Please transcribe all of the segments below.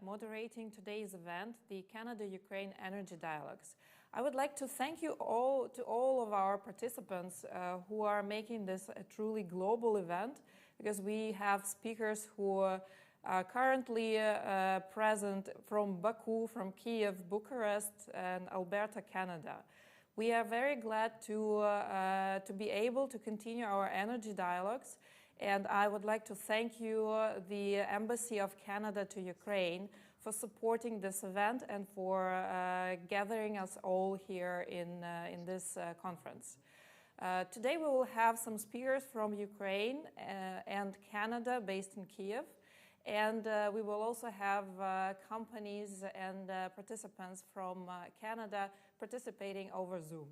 Moderating today's event, the Canada-Ukraine Energy Dialogues. I would like to thank you all of our participants who are making this a truly global event, because we have speakers who are currently present from Baku, from Kiev, Bucharest, and Alberta, Canada. We are very glad to be able to continue our energy dialogues. And I would like to thank you, the Embassy of Canada to Ukraine, for supporting this event and for gathering us all here in this conference. Today we will have some speakers from Ukraine and Canada based in Kiev. And we will also have companies and participants from Canada participating over Zoom.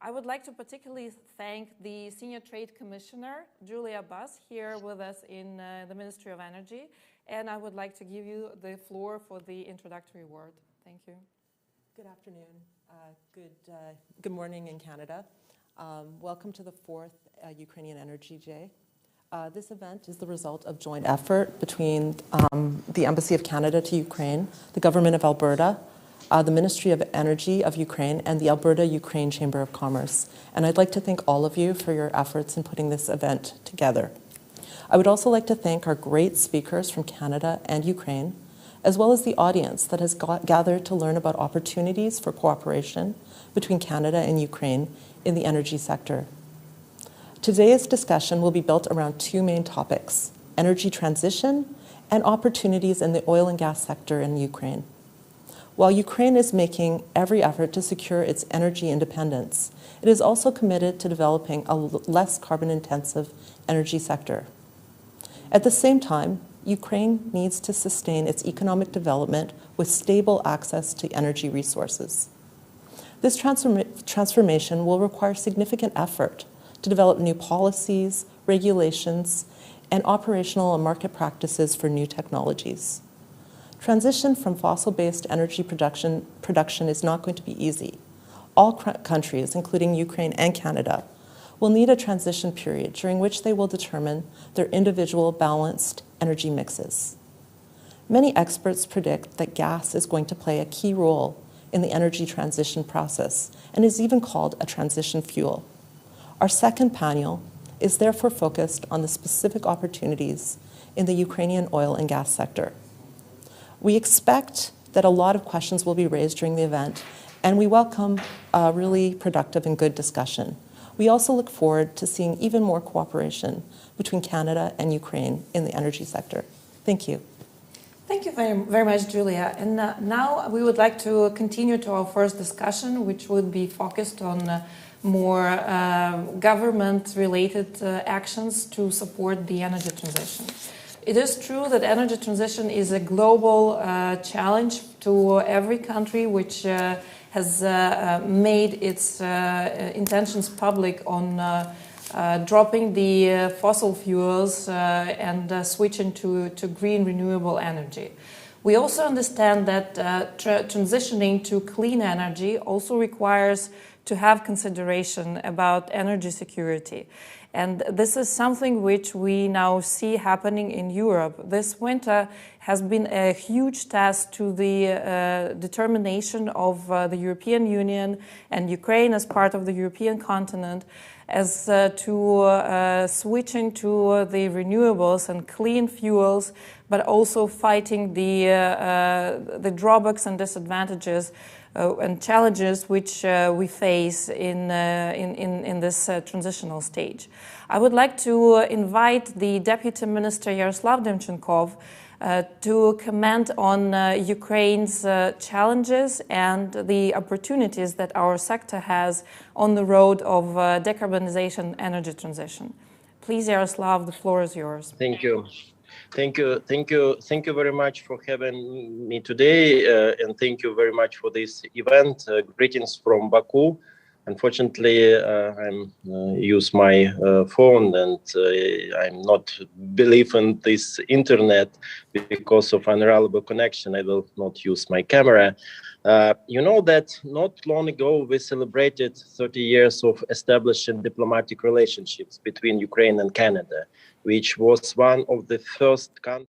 I would like to particularly thank the Senior Trade Commissioner, Julia Buss, here with us in the Ministry of Energy. And I would like to give you the floor for the introductory word. Thank you. Good afternoon. Good morning in Canada. Welcome to the 4th Ukrainian Energy Day. This event is the result of joint effort between the Embassy of Canada to Ukraine, the Government of Alberta, the Ministry of Energy of Ukraine, and the Alberta-Ukraine Chamber of Commerce. And I'd like to thank all of you for your efforts in putting this event together. I would also like to thank our great speakers from Canada and Ukraine, as well as the audience that has gathered to learn about opportunities for cooperation between Canada and Ukraine in the energy sector. Today's discussion will be built around two main topics: energy transition and opportunities in the oil and gas sector in Ukraine. While Ukraine is making every effort to secure its energy independence, it is also committed to developing a less carbon-intensive energy sector. At the same time, Ukraine needs to sustain its economic development with stable access to energy resources. This transformation will require significant effort to develop new policies, regulations, and operational and market practices for new technologies. Transition from fossil-based energy production is not going to be easy. All countries, including Ukraine and Canada, will need a transition period during which they will determine their individual balanced energy mixes. Many experts predict that gas is going to play a key role in the energy transition process and is even called a transition fuel. Our second panel is therefore focused on the specific opportunities in the Ukrainian oil and gas sector. We expect that a lot of questions will be raised during the event, and we welcome a really productive and good discussion. We also look forward to seeing even more cooperation between Canada and Ukraine in the energy sector. Thank you. Thank you very much, Julia. And now we would like to continue to our first discussion, which would be focused on more government-related actions to support the energy transition. It is true that energy transition is a global challenge to every country which has made its intentions public on dropping the fossil fuels and switching to green renewable energy. We also understand that transitioning to clean energy also requires to have consideration about energy security. And this is something which we now see happening in Europe. This winter has been a huge test to the determination of the European Union and Ukraine as part of the European continent as to switching to the renewables and clean fuels, but also fighting the drawbacks and disadvantages and challenges which we face in this transitional stage. I would like to invite the Deputy Minister Yaroslav Demchenkov to comment on Ukraine's challenges and the opportunities that our sector has on the road of decarbonization energy transition. Please, Yaroslav, the floor is yours. Thank you. Thank you very much for having me today, and thank you very much for this event. Greetings from Baku. Unfortunately, I'm use my phone, and I'm not believe in this internet because of unreliable connection. I will not use my camera. You know that not long ago we celebrated 30 years of establishing diplomatic relationships between Ukraine and Canada, which was one of the first countries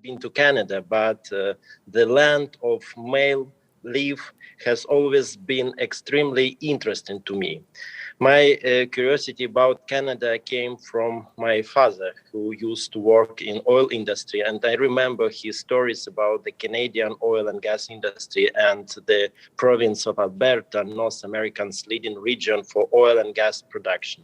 been to Canada, but the land of male leaf has always been extremely interesting to me. My curiosity about Canada came from my father, who used to work in oil industry, and I remember his stories about the Canadian oil and gas industry and the province of Alberta, North America's leading region for oil and gas production.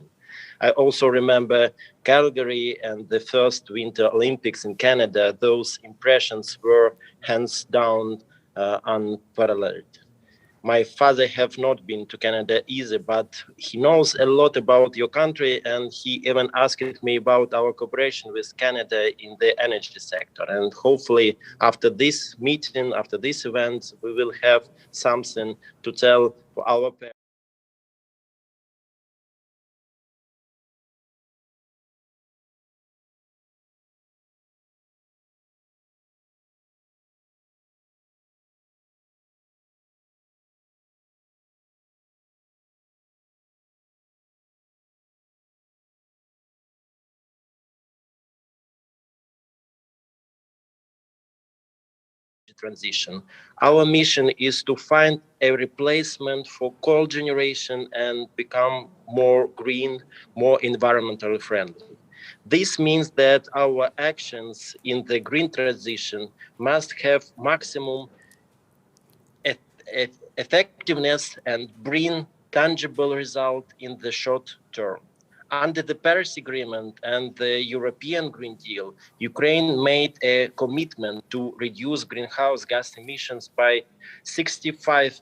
I also remember Calgary and the first Winter Olympics in Canada. Those impressions were hands down unparalleled. My father have not been to Canada either, but he knows a lot about your country, and he even asked me about our cooperation with Canada in the energy sector. And hopefully after this meeting, after this event, we will have something to tell for our parents. Transition. Our mission is to find a replacement for coal generation and become more green, more environmentally friendly. This means that our actions in the green transition must have maximum effectiveness and bring tangible result in the short term. Under the Paris Agreement and the European Green Deal, Ukraine made a commitment to reduce greenhouse gas emissions by 65%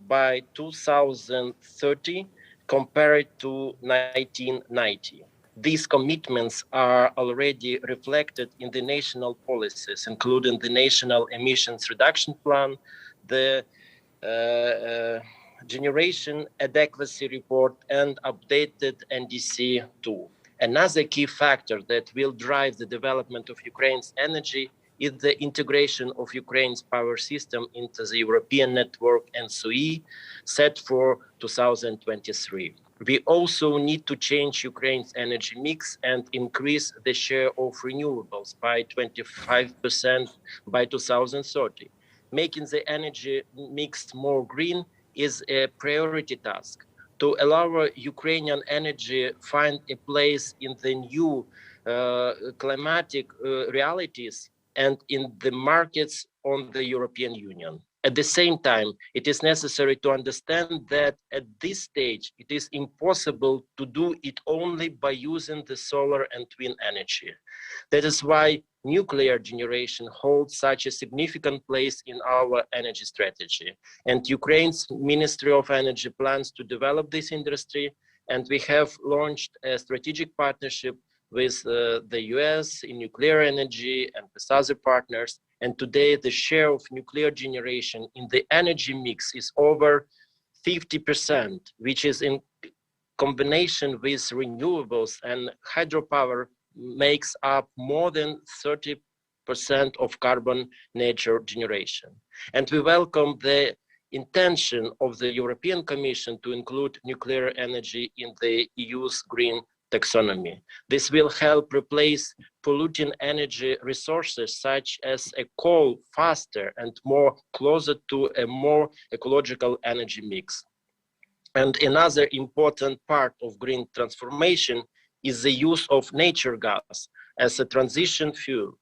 by 2030 compared to 1990. These commitments are already reflected in the national policies, including the National Emissions Reduction Plan, the Generation Adequacy Report, and updated NDC 2. Another key factor that will drive the development of Ukraine's energy is the integration of Ukraine's power system into the European network NSOE set for 2023. We also need to change Ukraine's energy mix and increase the share of renewables by 25% by 2030. Making the energy mix more green is a priority task. To allow Ukrainian energy find a place in the new climatic realities and in the markets on the European Union. At the same time, it is necessary to understand that at this stage, it is impossible to do it only by using the solar and wind energy. That is why nuclear generation holds such a significant place in our energy strategy. And Ukraine's Ministry of Energy plans to develop this industry, and we have launched a strategic partnership with the US in nuclear energy and with other partners. And today the share of nuclear generation in the energy mix is over 50%, which is in combination with renewables and hydropower makes up more than 30% of carbon neutral generation. And we welcome the intention of the European Commission to include nuclear energy in the EU's green taxonomy. This will help replace polluting energy resources such as coal faster and more closer to a more ecological energy mix. And another important part of green transformation is the use of natural gas as a transition fuel.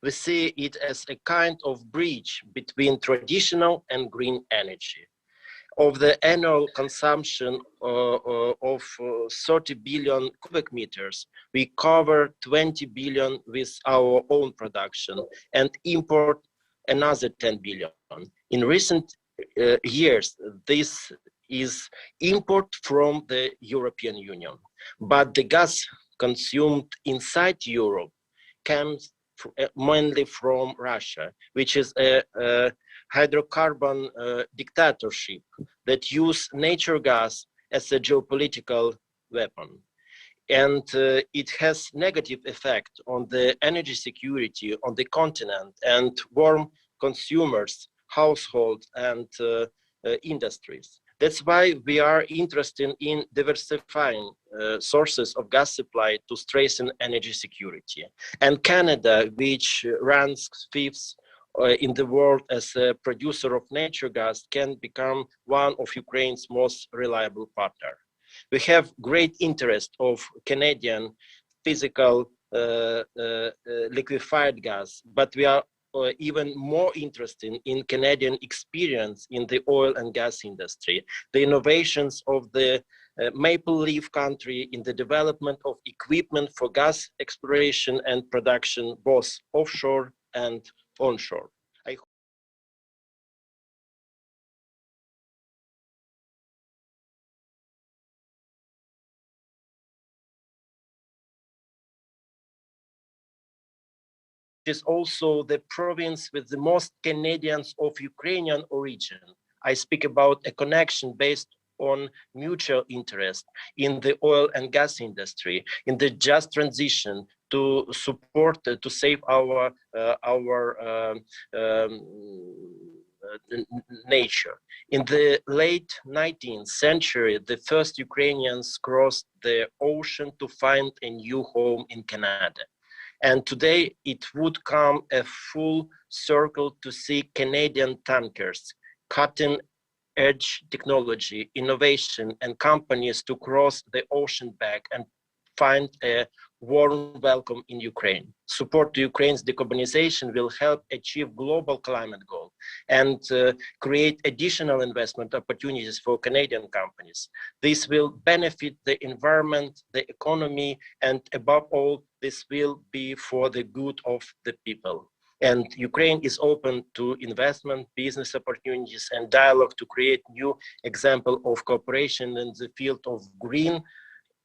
We see it as a kind of bridge between traditional and green energy. Of the annual consumption of 30 billion cubic meters, we cover 20 billion with our own production and import another 10 billion. In recent years, this is import from the European Union, but the gas consumed inside Europe comes mainly from Russia, which is a hydrocarbon dictatorship that use natural gas as a geopolitical weapon. And it has negative effect on the energy security on the continent and warm consumers, households, and industries. That's why we are interested in diversifying sources of gas supply to strengthen energy security. And Canada, which ranks fifth in the world as a producer of natural gas, can become one of Ukraine's most reliable partners. We have great interest of Canadian physical liquefied gas, but we are even more interested in Canadian experience in the oil and gas industry, the innovations of the Maple Leaf country in the development of equipment for gas exploration and production, both offshore and onshore. Is also the province with the most Canadians of Ukrainian origin. I speak about a connection based on mutual interest in the oil and gas industry, in the just transition to support, to save our nature. In the late 19th century, the first Ukrainians crossed the ocean to find a new home in Canada. And today it would come a full circle to see Canadian tankers, cutting edge technology, innovation, and companies to cross the ocean back and find a warm welcome in Ukraine. Support to Ukraine's decarbonization will help achieve global climate goal and create additional investment opportunities for Canadian companies. This will benefit the environment, the economy, and above all, this will be for the good of the people. And Ukraine is open to investment, business opportunities, and dialogue to create new example of cooperation in the field of green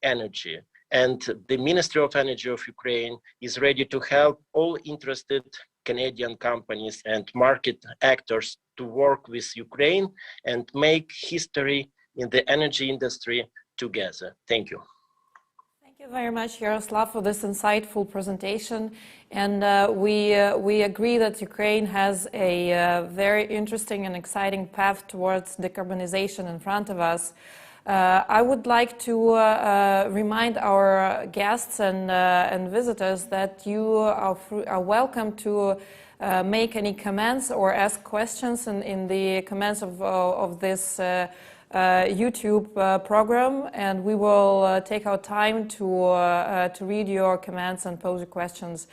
energy. And the Ministry of Energy of Ukraine is ready to help all interested Canadian companies and market actors to work with Ukraine and make history in the energy industry together. Thank you. Thank you very much, Yaroslav, for this insightful presentation. And we agree that Ukraine has a very interesting and exciting path towards decarbonization in front of us. I would like to remind our guests and visitors that you are welcome to make any comments or ask questions in the comments of this YouTube program, and we will take our time to read your comments and pose your questions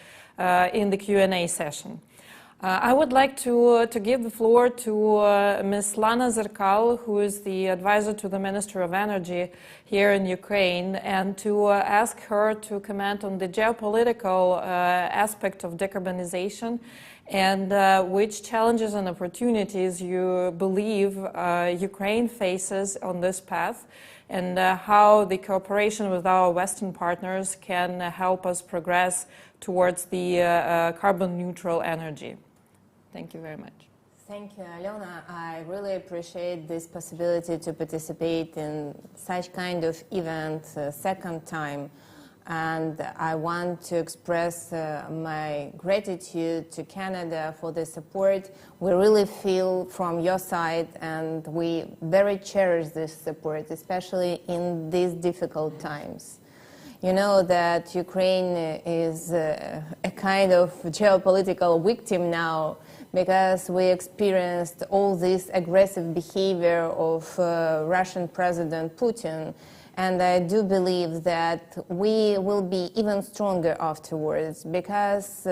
in the Q&A session. I would like to give the floor to Ms. Lana Zerkal, who is the advisor to the Minister of Energy here in Ukraine, and to ask her to comment on the geopolitical aspect of decarbonization and which challenges and opportunities you believe Ukraine faces on this path, and how the cooperation with our Western partners can help us progress towards the carbon neutral energy. Thank you very much. Thank you, Alena. I really appreciate this possibility to participate in such kind of event second time. And I want to express my gratitude to Canada for the support. We really feel from your side, and we very cherish this support, especially in these difficult times. You know that Ukraine is a kind of geopolitical victim now, because we experienced all this aggressive behavior of Russian President Putin. And I do believe that we will be even stronger afterwards, because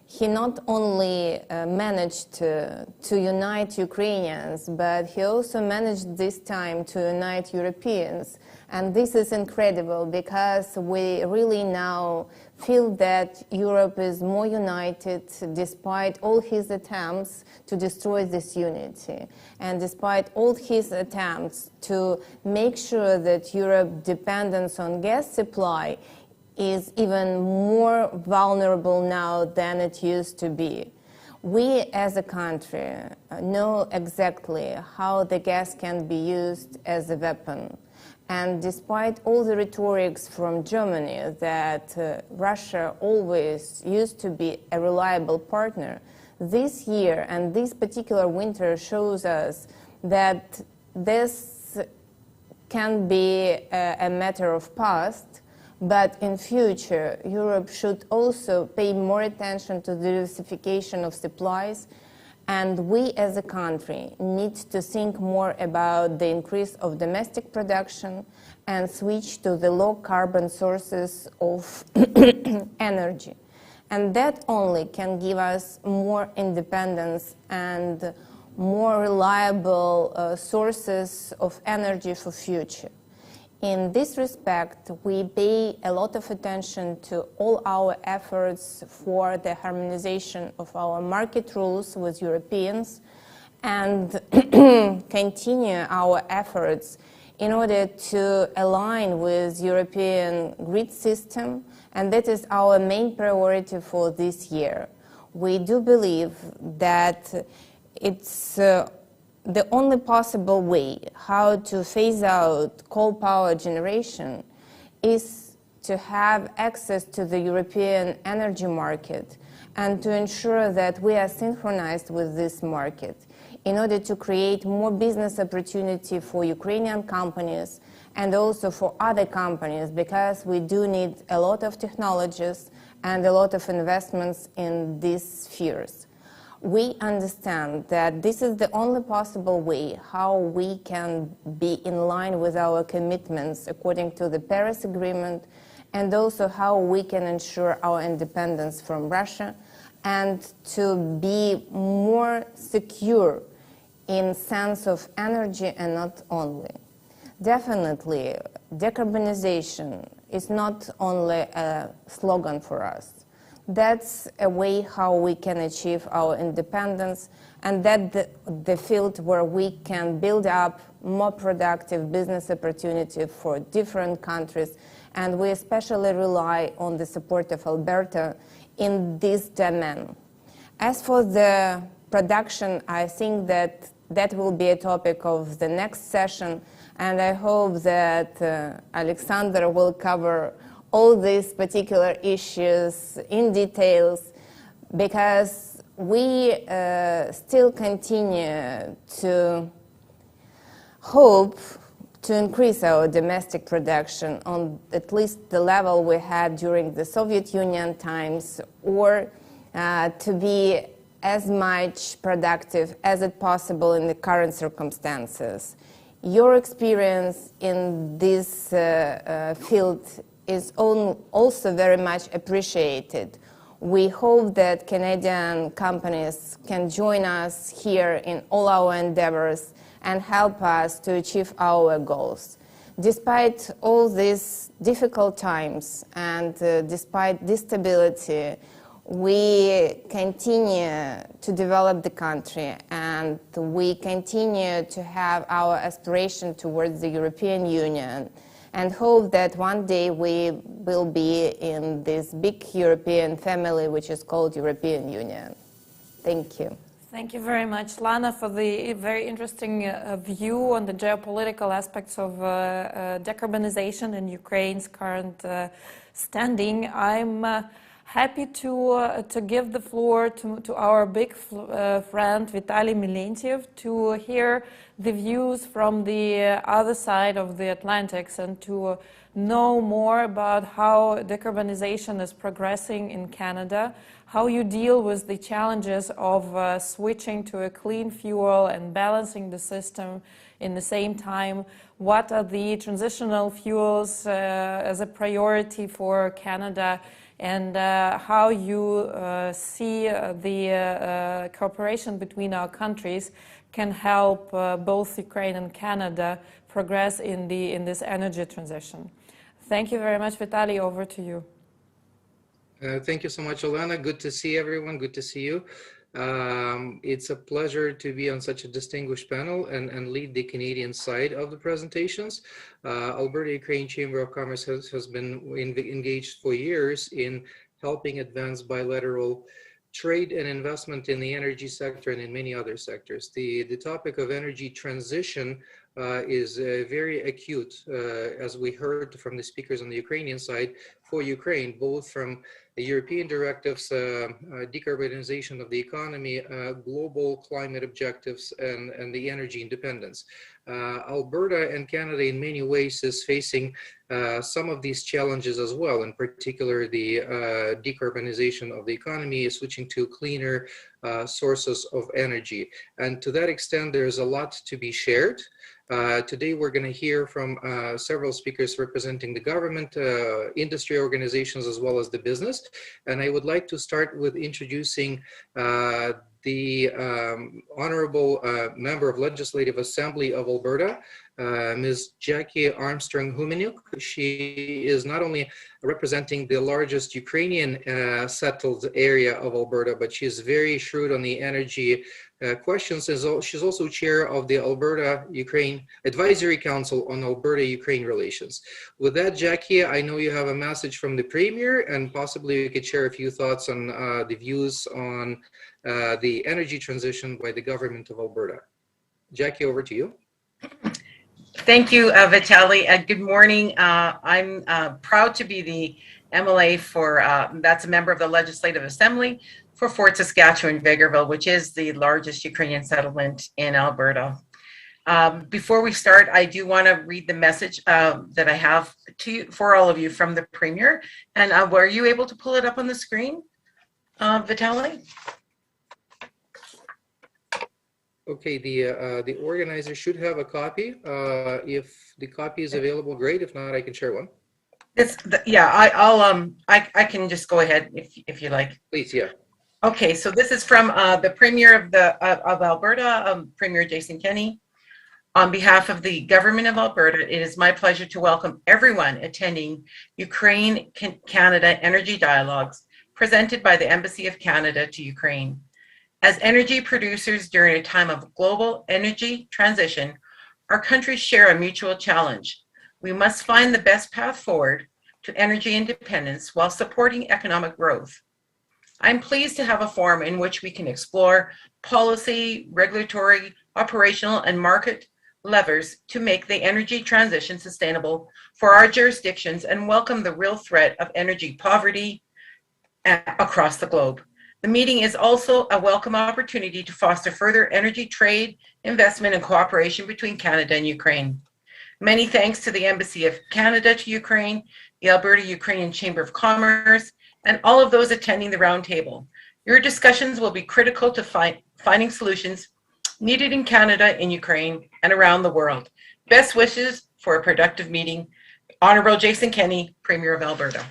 he not only managed to unite Ukrainians, but he also managed this time to unite Europeans. And this is incredible, because we really now feel that Europe is more united despite all his attempts to destroy this unity, and despite all his attempts to make sure that Europe's dependence on gas supply is even more vulnerable now than it used to be. We as a country know exactly how the gas can be used as a weapon. And despite all the rhetorics from Germany that Russia always used to be a reliable partner, this year and this particular winter shows us that this can be a matter of past, but in future, Europe should also pay more attention to the diversification of supplies, and we as a country need to think more about the increase of domestic production and switch to the low carbon sources of energy. And that only can give us more independence and more reliable sources of energy for future. In this respect, we pay a lot of attention to all our efforts for the harmonization of our market rules with Europeans and continue our efforts in order to align with European grid system, and that is our main priority for this year. We do believe that it's the only possible way how to phase out coal power generation is to have access to the European energy market and to ensure that we are synchronized with this market in order to create more business opportunity for Ukrainian companies and also for other companies, because we do need a lot of technologies and a lot of investments in these spheres. We understand that this is the only possible way how we can be in line with our commitments according to the Paris Agreement, and also how we can ensure our independence from Russia and to be more secure in sense of energy and not only. Definitely, decarbonization is not only a slogan for us. That's a way how we can achieve our independence, and that the field where we can build up more productive business opportunity for different countries, and we especially rely on the support of Alberta in this domain. As for the production, I think that that will be a topic of the next session, and I hope that Alexander will cover all these particular issues in details, because we still continue to hope to increase our domestic production on at least the level we had during the Soviet Union times, or to be as much productive as it possible in the current circumstances. Your experience in this field is also very much appreciated. We hope that Canadian companies can join us here in all our endeavors and help us to achieve our goals. Despite all these difficult times and despite this stability, we continue to develop the country, and we continue to have our aspiration towards the European Union, and hope that one day we will be in this big European family which is called European Union. Thank you. Thank you very much, Lana, for the very interesting view on the geopolitical aspects of decarbonization and Ukraine's current standing. I'm happy to give the floor to our big friend Vitaly Milentiev to hear the views from the other side of the Atlantic and to know more about how decarbonization is progressing in Canada, how you deal with the challenges of switching to a clean fuel and balancing the system in the same time, what are the transitional fuels as a priority for Canada, and how you see the cooperation between our countries can help both Ukraine and Canada progress in this energy transition. Thank you very much, Vitaly. Over to you. Thank you so much, Olena. Good to see everyone. Good to see you. It's a pleasure to be on such a distinguished panel and lead the Canadian side of the presentations. Alberta Ukraine Chamber of Commerce has been engaged for years in helping advance bilateral trade and investment in the energy sector and in many other sectors. The topic of energy transition is very acute, as we heard from the speakers on the Ukrainian side, for Ukraine, both from the European directives, decarbonization of the economy, global climate objectives, and the energy independence. Alberta and Canada in many ways is facing some of these challenges as well, in particular the decarbonization of the economy, switching to cleaner sources of energy. And to that extent, there's a lot to be shared. Today, we're going to hear from several speakers representing the government, industry organizations, as well as the business. And I would like to start with introducing the Honorable Member of Legislative Assembly of Alberta, Ms. Jackie Armstrong-Humaniuk. She is not only representing the largest Ukrainian settled area of Alberta, but she's very shrewd on the energy questions. She's also chair of the Alberta-Ukraine Advisory Council on Alberta-Ukraine relations. With that, Jackie, I know you have a message from the Premier, and possibly you could share a few thoughts on the views on the energy transition by the government of Alberta. Jackie, over to you. Thank you, Vitaly. Good morning. I'm proud to be the MLA for, that's a member of the Legislative Assembly for Fort Saskatchewan-Vegreville, which is the largest Ukrainian settlement in Alberta. Before we start, I do want to read the message that I have to you, for all of you from the Premier. And were you able to pull it up on the screen, Vitaly? Okay, the organizer should have a copy. If the copy is available, great. If not, I can share one. I can just go ahead if you like. Please, yeah. Okay, so this is from the Premier of Alberta, Premier Jason Kenney. On behalf of the government of Alberta, it is my pleasure to welcome everyone attending Ukraine-Canada Energy Dialogues presented by the Embassy of Canada to Ukraine. As energy producers during a time of global energy transition, our countries share a mutual challenge. We must find the best path forward to energy independence while supporting economic growth. I'm pleased to have a forum in which we can explore policy, regulatory, operational, and market levers to make the energy transition sustainable for our jurisdictions and welcome the real threat of energy poverty across the globe. The meeting is also a welcome opportunity to foster further energy trade, investment, and cooperation between Canada and Ukraine. Many thanks to the Embassy of Canada to Ukraine, the Alberta Ukrainian Chamber of Commerce, and all of those attending the roundtable. Your discussions will be critical to finding solutions needed in Canada, in Ukraine, and around the world. Best wishes for a productive meeting. Honorable Jason Kenney, Premier of Alberta.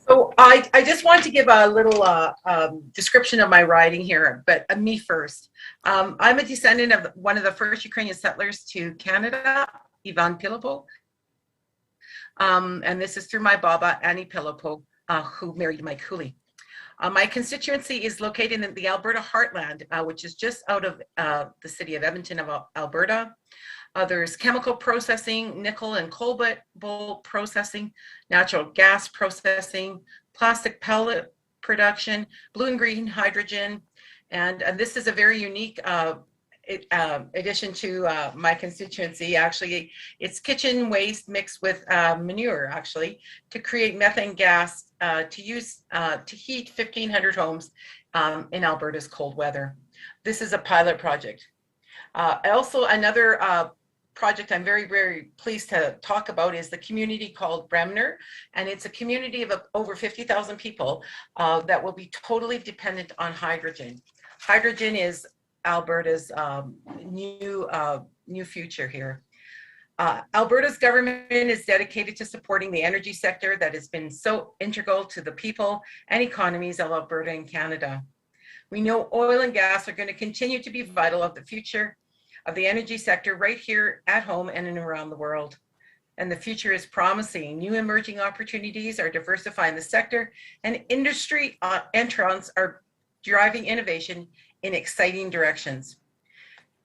So I just want to give a little description of my writing here, but me first. I'm a descendant of one of the first Ukrainian settlers to Canada, Ivan Pilopo. And this is through my Baba, Annie Pilopo, who married Mike Cooley. My constituency is located in the Alberta heartland, which is just out of the city of Edmonton of Alberta. There's chemical processing, nickel and cobalt processing, natural gas processing, plastic pellet production, blue and green hydrogen. And this is a very unique addition to my constituency. Actually, it's kitchen waste mixed with manure, actually, to create methane gas to use to heat 1,500 homes in Alberta's cold weather. This is a pilot project. Also, another project I'm very, very pleased to talk about is the community called Bremner, and it's a community of over 50,000 people that will be totally dependent on hydrogen. Hydrogen is Alberta's new future here. Alberta's government is dedicated to supporting the energy sector that has been so integral to the people and economies of Alberta and Canada. We know oil and gas are going to continue to be vital of the future of the energy sector right here at home and around the world. And the future is promising. New emerging opportunities are diversifying the sector, and industry entrants are driving innovation in exciting directions.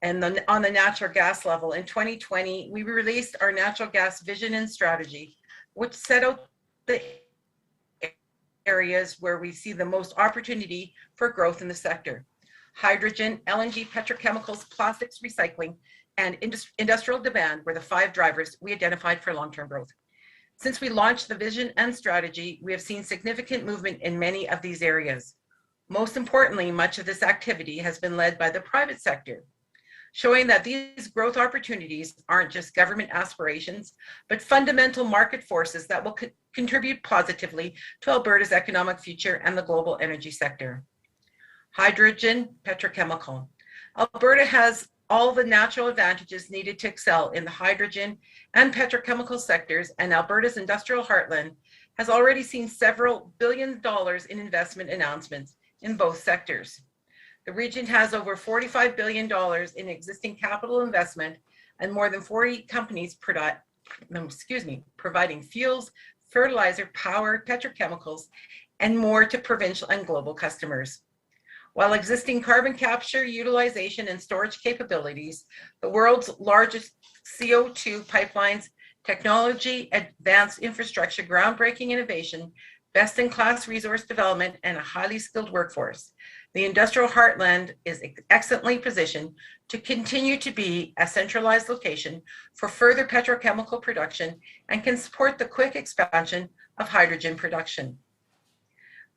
And on the natural gas level, in 2020, we released our natural gas vision and strategy, which set out the areas where we see the most opportunity for growth in the sector. hydrogen, LNG, petrochemicals, plastics recycling, and industrial demand were the 5 drivers we identified for long-term growth. Since we launched the vision and strategy, we have seen significant movement in many of these areas. Most importantly, much of this activity has been led by the private sector, showing that these growth opportunities aren't just government aspirations, but fundamental market forces that will contribute positively to Alberta's economic future and the global energy sector. Hydrogen, petrochemical. Alberta has all the natural advantages needed to excel in the hydrogen and petrochemical sectors, and Alberta's industrial heartland has already seen several $billions in investment announcements in both sectors. The region has over $45 billion in existing capital investment and more than 40 companies providing fuels, fertilizer, power, petrochemicals, and more to provincial and global customers. While existing carbon capture, utilization, and storage capabilities, the world's largest CO2 pipelines, technology, advanced infrastructure, groundbreaking innovation, best-in-class resource development, and a highly skilled workforce, the industrial heartland is excellently positioned to continue to be a centralized location for further petrochemical production and can support the quick expansion of hydrogen production.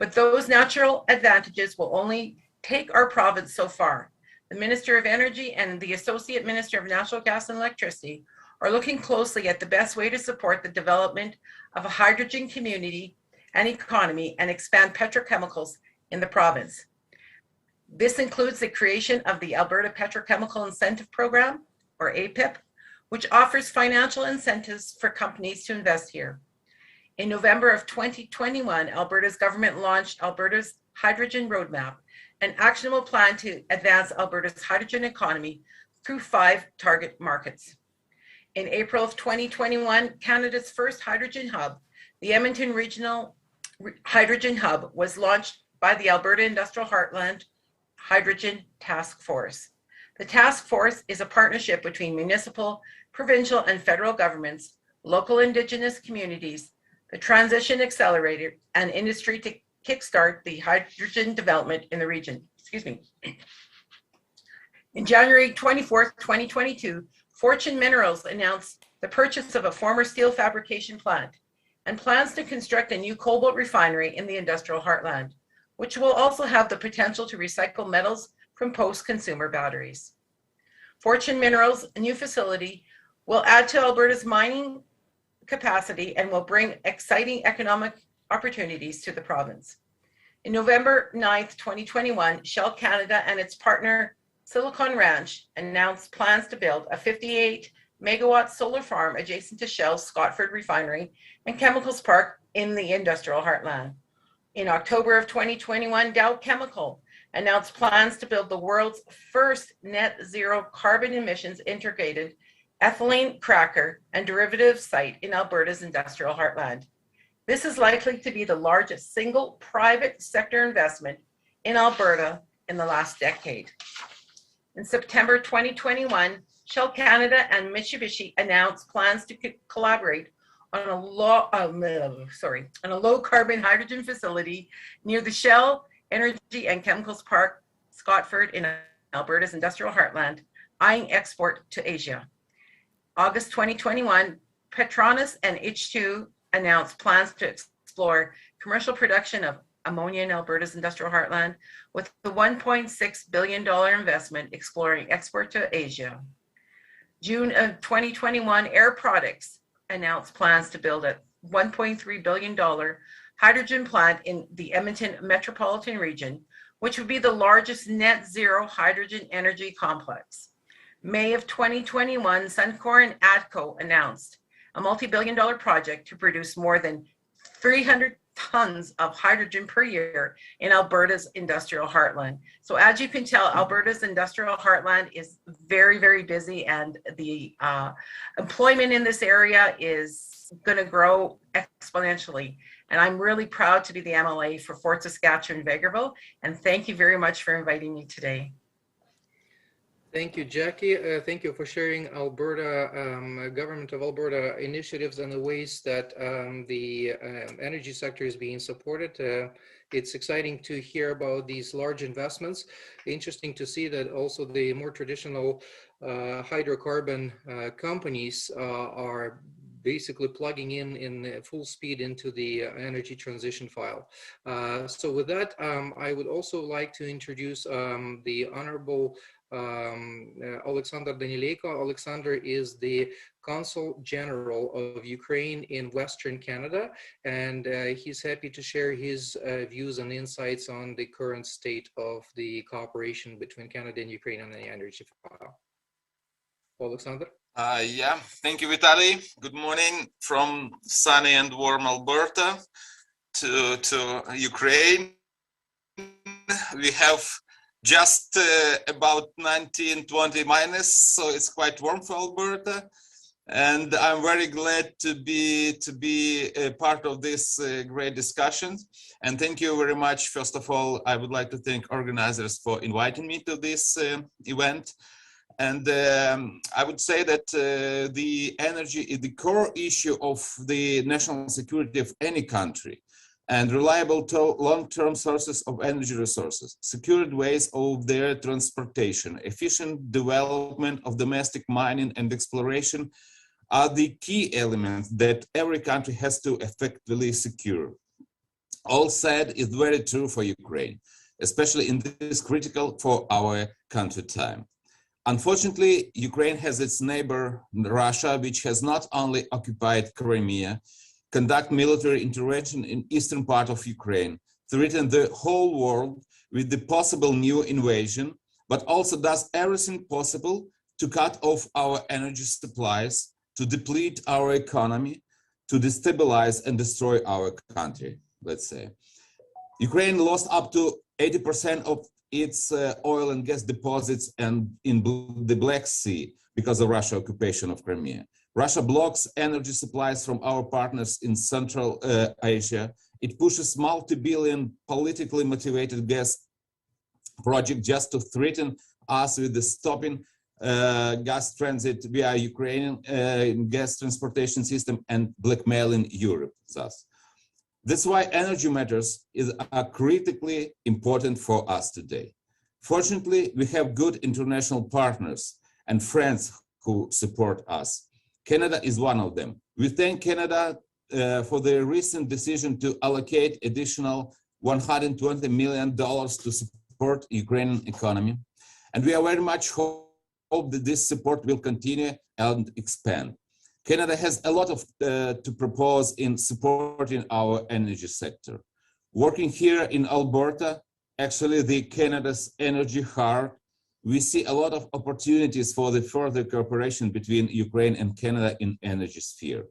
But those natural advantages will only take our province so far. The Minister of Energy and the Associate Minister of Natural Gas and Electricity are looking closely at the best way to support the development of a hydrogen community and economy and expand petrochemicals in the province. This includes the creation of the Alberta Petrochemical Incentive Program, or APIP, which offers financial incentives for companies to invest here. In November of 2021, Alberta's government launched Alberta's Hydrogen Roadmap, an actionable plan to advance Alberta's hydrogen economy through 5 target markets. In April of 2021, Canada's first hydrogen hub, the Edmonton Regional Hydrogen Hub, was launched by the Alberta Industrial Heartland Hydrogen Task Force. The task force is a partnership between municipal, provincial, and federal governments, local Indigenous communities, the Transition Accelerator, and industry to kickstart the hydrogen development in the region. In January 24th, 2022, Fortune Minerals announced the purchase of a former steel fabrication plant and plans to construct a new cobalt refinery in the industrial heartland, which will also have the potential to recycle metals from post-consumer batteries. Fortune Minerals' new facility will add to Alberta's mining capacity and will bring exciting economic opportunities to the province. In November 9th, 2021, Shell Canada and its partner Silicon Ranch announced plans to build a 58-megawatt solar farm adjacent to Shell's Scotford refinery and chemicals park in the industrial heartland. In October of 2021, Dow Chemical announced plans to build the world's first net zero carbon emissions integrated ethylene cracker and derivative site in Alberta's industrial heartland. This is likely to be the largest single private sector investment in Alberta in the last decade. In September 2021, Shell Canada and Mitsubishi announced plans to collaborate on a low carbon hydrogen facility near the Shell Energy and Chemicals Park, Scotford, in Alberta's industrial heartland, eyeing export to Asia. August 2021, Petronas and H2 announced plans to explore commercial production of ammonia in Alberta's industrial heartland with the $1.6 billion investment exploring export to Asia. June of 2021, Air Products announced plans to build a $1.3 billion hydrogen plant in the Edmonton metropolitan region, which would be the largest net zero hydrogen energy complex. May of 2021, Suncor and ATCO announced a multi-billion-dollar project to produce more than 300 tons of hydrogen per year in Alberta's industrial heartland. So as you can tell, Alberta's industrial heartland is very, very busy, and the employment in this area is going to grow exponentially. And I'm really proud to be the MLA for Fort Saskatchewan-Vegreville, and thank you very much for inviting me today. Thank you, Jackie. Thank you for sharing Alberta, government of Alberta initiatives and the ways that the energy sector is being supported. It's exciting to hear about these large investments. Interesting to see that also the more traditional hydrocarbon companies are basically plugging in full speed into the energy transition file. So with that, I would also like to introduce the Honorable Alexander Danileiko. Alexander is the Consul General of Ukraine in Western Canada, and he's happy to share his views and insights on the current state of the cooperation between Canada and Ukraine on the energy file. Alexander? Yeah, thank you, Vitaly. Good morning from sunny and warm Alberta to Ukraine. We have just about 19-20 minus, so it's quite warm for Alberta, and I'm very glad to be a part of this great discussion. And thank you very much. First of all, I would like to thank organizers for inviting me to this event. And I would say that the energy is the core issue of the national security of any country. And reliable long-term sources of energy resources, secured ways of their transportation, efficient development of domestic mining and exploration are the key elements that every country has to effectively secure. All said is very true for Ukraine, especially in this critical for our country time. Unfortunately, Ukraine has its neighbor, Russia, which has not only occupied Crimea, conduct military intervention in eastern part of Ukraine, threaten the whole world with the possible new invasion, but also does everything possible to cut off our energy supplies, to deplete our economy, to destabilize and destroy our country, let's say. Ukraine lost up to 80% of its oil and gas deposits and in the Black Sea because of Russia's occupation of Crimea. Russia blocks energy supplies from our partners in Central Asia. It pushes multi-billion politically motivated gas project just to threaten us with the stopping gas transit via Ukrainian gas transportation system and blackmailing Europe thus. That's why energy matters are critically important for us today. Fortunately, we have good international partners and friends who support us. Canada is one of them. We thank Canada for their recent decision to allocate additional $120 million to support Ukrainian economy. And we are very much hope that this support will continue and expand. Canada has a lot to propose in supporting our energy sector. Working here in Alberta, actually the Canada's energy heart, we see a lot of opportunities for the further cooperation between Ukraine and Canada in energy sphere.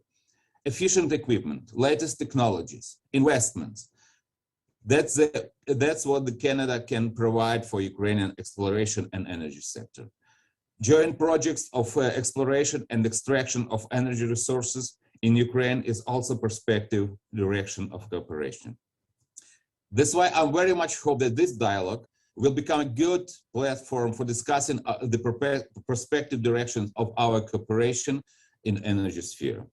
Efficient equipment, latest technologies, investments. That's what the Canada can provide for Ukrainian exploration and energy sector. Joint projects of exploration and extraction of energy resources in Ukraine is also perspective direction of cooperation. That's why I very much hope that this dialogue will become a good platform for discussing the prospective directions of our cooperation in energy sphere.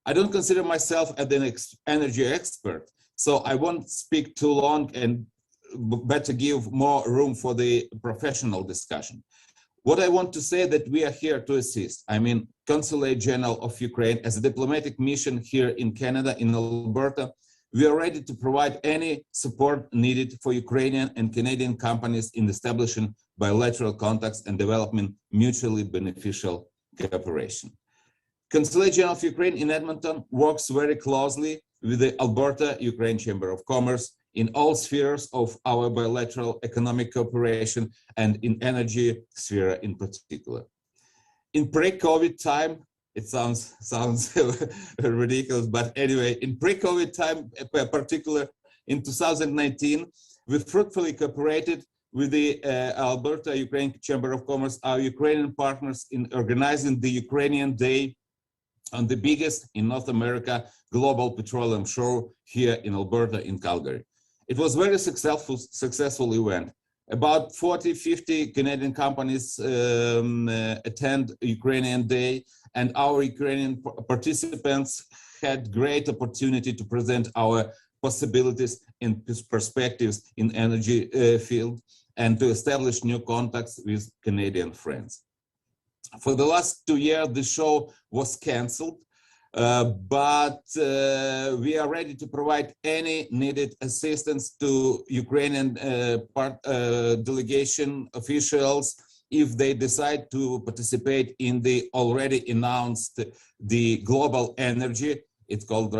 I don't consider myself an energy expert, so I won't speak too long and better give more room for the professional discussion. What I want to say that we are here to assist. I mean, Consulate General of Ukraine as a diplomatic mission here in Canada, in Alberta. We are ready to provide any support needed for Ukrainian and Canadian companies in establishing bilateral contacts and developing mutually beneficial cooperation. Consulate General of Ukraine in Edmonton works very closely with the Alberta Ukraine Chamber of Commerce in all spheres of our bilateral economic cooperation and in energy sphere in particular. In pre-COVID time, it sounds ridiculous, but anyway, in pre-COVID time, in particular in 2019, we fruitfully cooperated with the Alberta Ukraine Chamber of Commerce, our Ukrainian partners, in organizing the Ukrainian Day on the biggest in North America global petroleum show here in Alberta, in Calgary. It was a very successful event. About 40, 50 Canadian companies attend Ukrainian Day, and our Ukrainian participants had great opportunity to present our possibilities and perspectives in energy field and to establish new contacts with Canadian friends. For the last 2 years, the show was cancelled, but we are ready to provide any needed assistance to Ukrainian delegation officials if they decide to participate in the already announced the Global Energy. It's called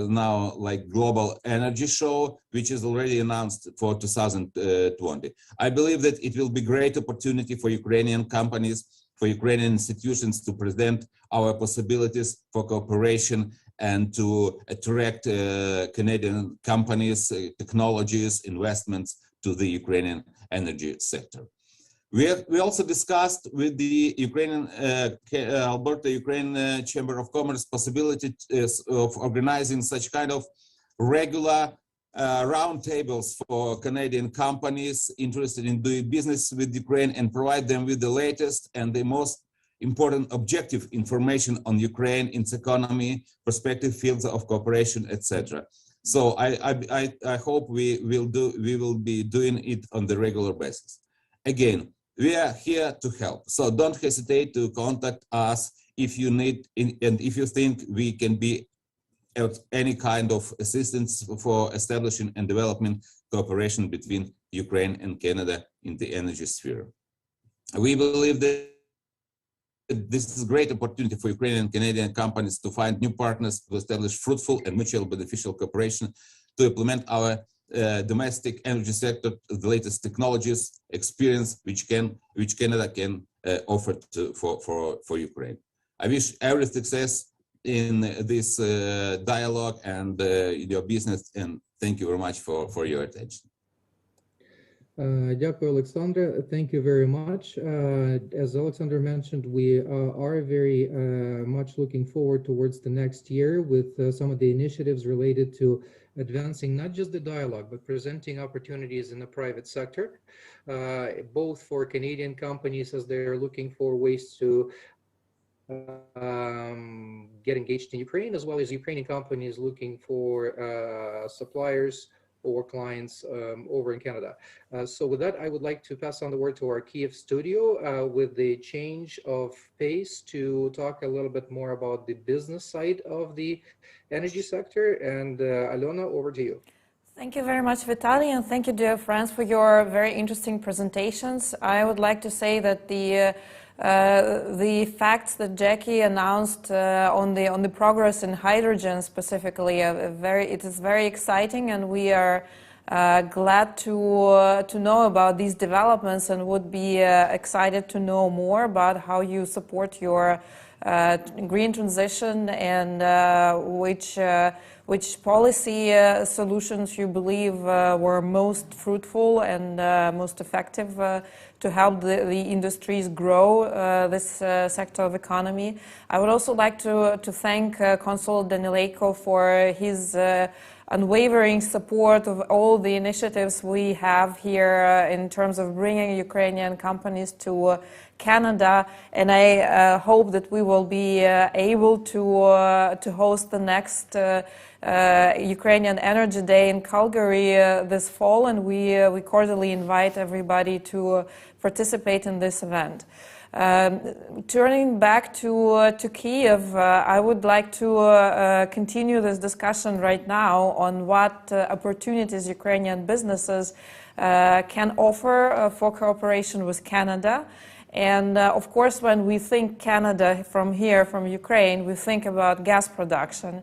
now like Global Energy Show, which is already announced for 2020. I believe that it will be a great opportunity for Ukrainian companies, for Ukrainian institutions to present our possibilities for cooperation and to attract Canadian companies, technologies, investments to the Ukrainian energy sector. We also discussed with the Ukrainian Alberta Ukraine Chamber of Commerce possibility of organizing such kind of regular roundtables for Canadian companies interested in doing business with Ukraine and provide them with the latest and the most important objective information on Ukraine, its economy, prospective fields of cooperation, etc. So I hope we will be doing it on the regular basis. Again, we are here to help, so don't hesitate to contact us if you need and if you think we can be of any kind of assistance for establishing and developing cooperation between Ukraine and Canada in the energy sphere. We believe that this is a great opportunity for Ukrainian and Canadian companies to find new partners to establish fruitful and mutually beneficial cooperation to implement our domestic energy sector, the latest technologies, experience which Canada can offer for Ukraine. I wish every success in this dialogue and your business, and thank you very much for your attention. Дякую, Alexander. Thank you very much. As Alexander mentioned, we are very much looking forward towards the next year with some of the initiatives related to advancing not just the dialogue, but presenting opportunities in the private sector, both for Canadian companies as they're looking for ways to get engaged in Ukraine, as well as Ukrainian companies looking for suppliers or clients over in Canada. So with that, I would like to pass on the word to our Kyiv studio with the change of pace to talk a little bit more about the business side of the energy sector. And Alona, over to you. Thank you very much, Vitaly, and thank you, dear friends, for your very interesting presentations. I would like to say that the facts that Jackie announced on the progress in hydrogen specifically, it is very exciting, and we are glad to know about these developments and would be excited to know more about how you support your green transition and which policy solutions you believe were most fruitful and most effective to help the industries grow this sector of economy. I would also like to thank Consul Danilenko for his unwavering support of all the initiatives we have here in terms of bringing Ukrainian companies to Canada, and I hope that we will be able to host the next Ukrainian Energy Day in Calgary this fall, and we cordially invite everybody to participate in this event. Turning back to Kyiv, I would like to continue this discussion right now on what opportunities Ukrainian businesses can offer for cooperation with Canada. And of course, when we think Canada from here, from Ukraine, we think about gas production.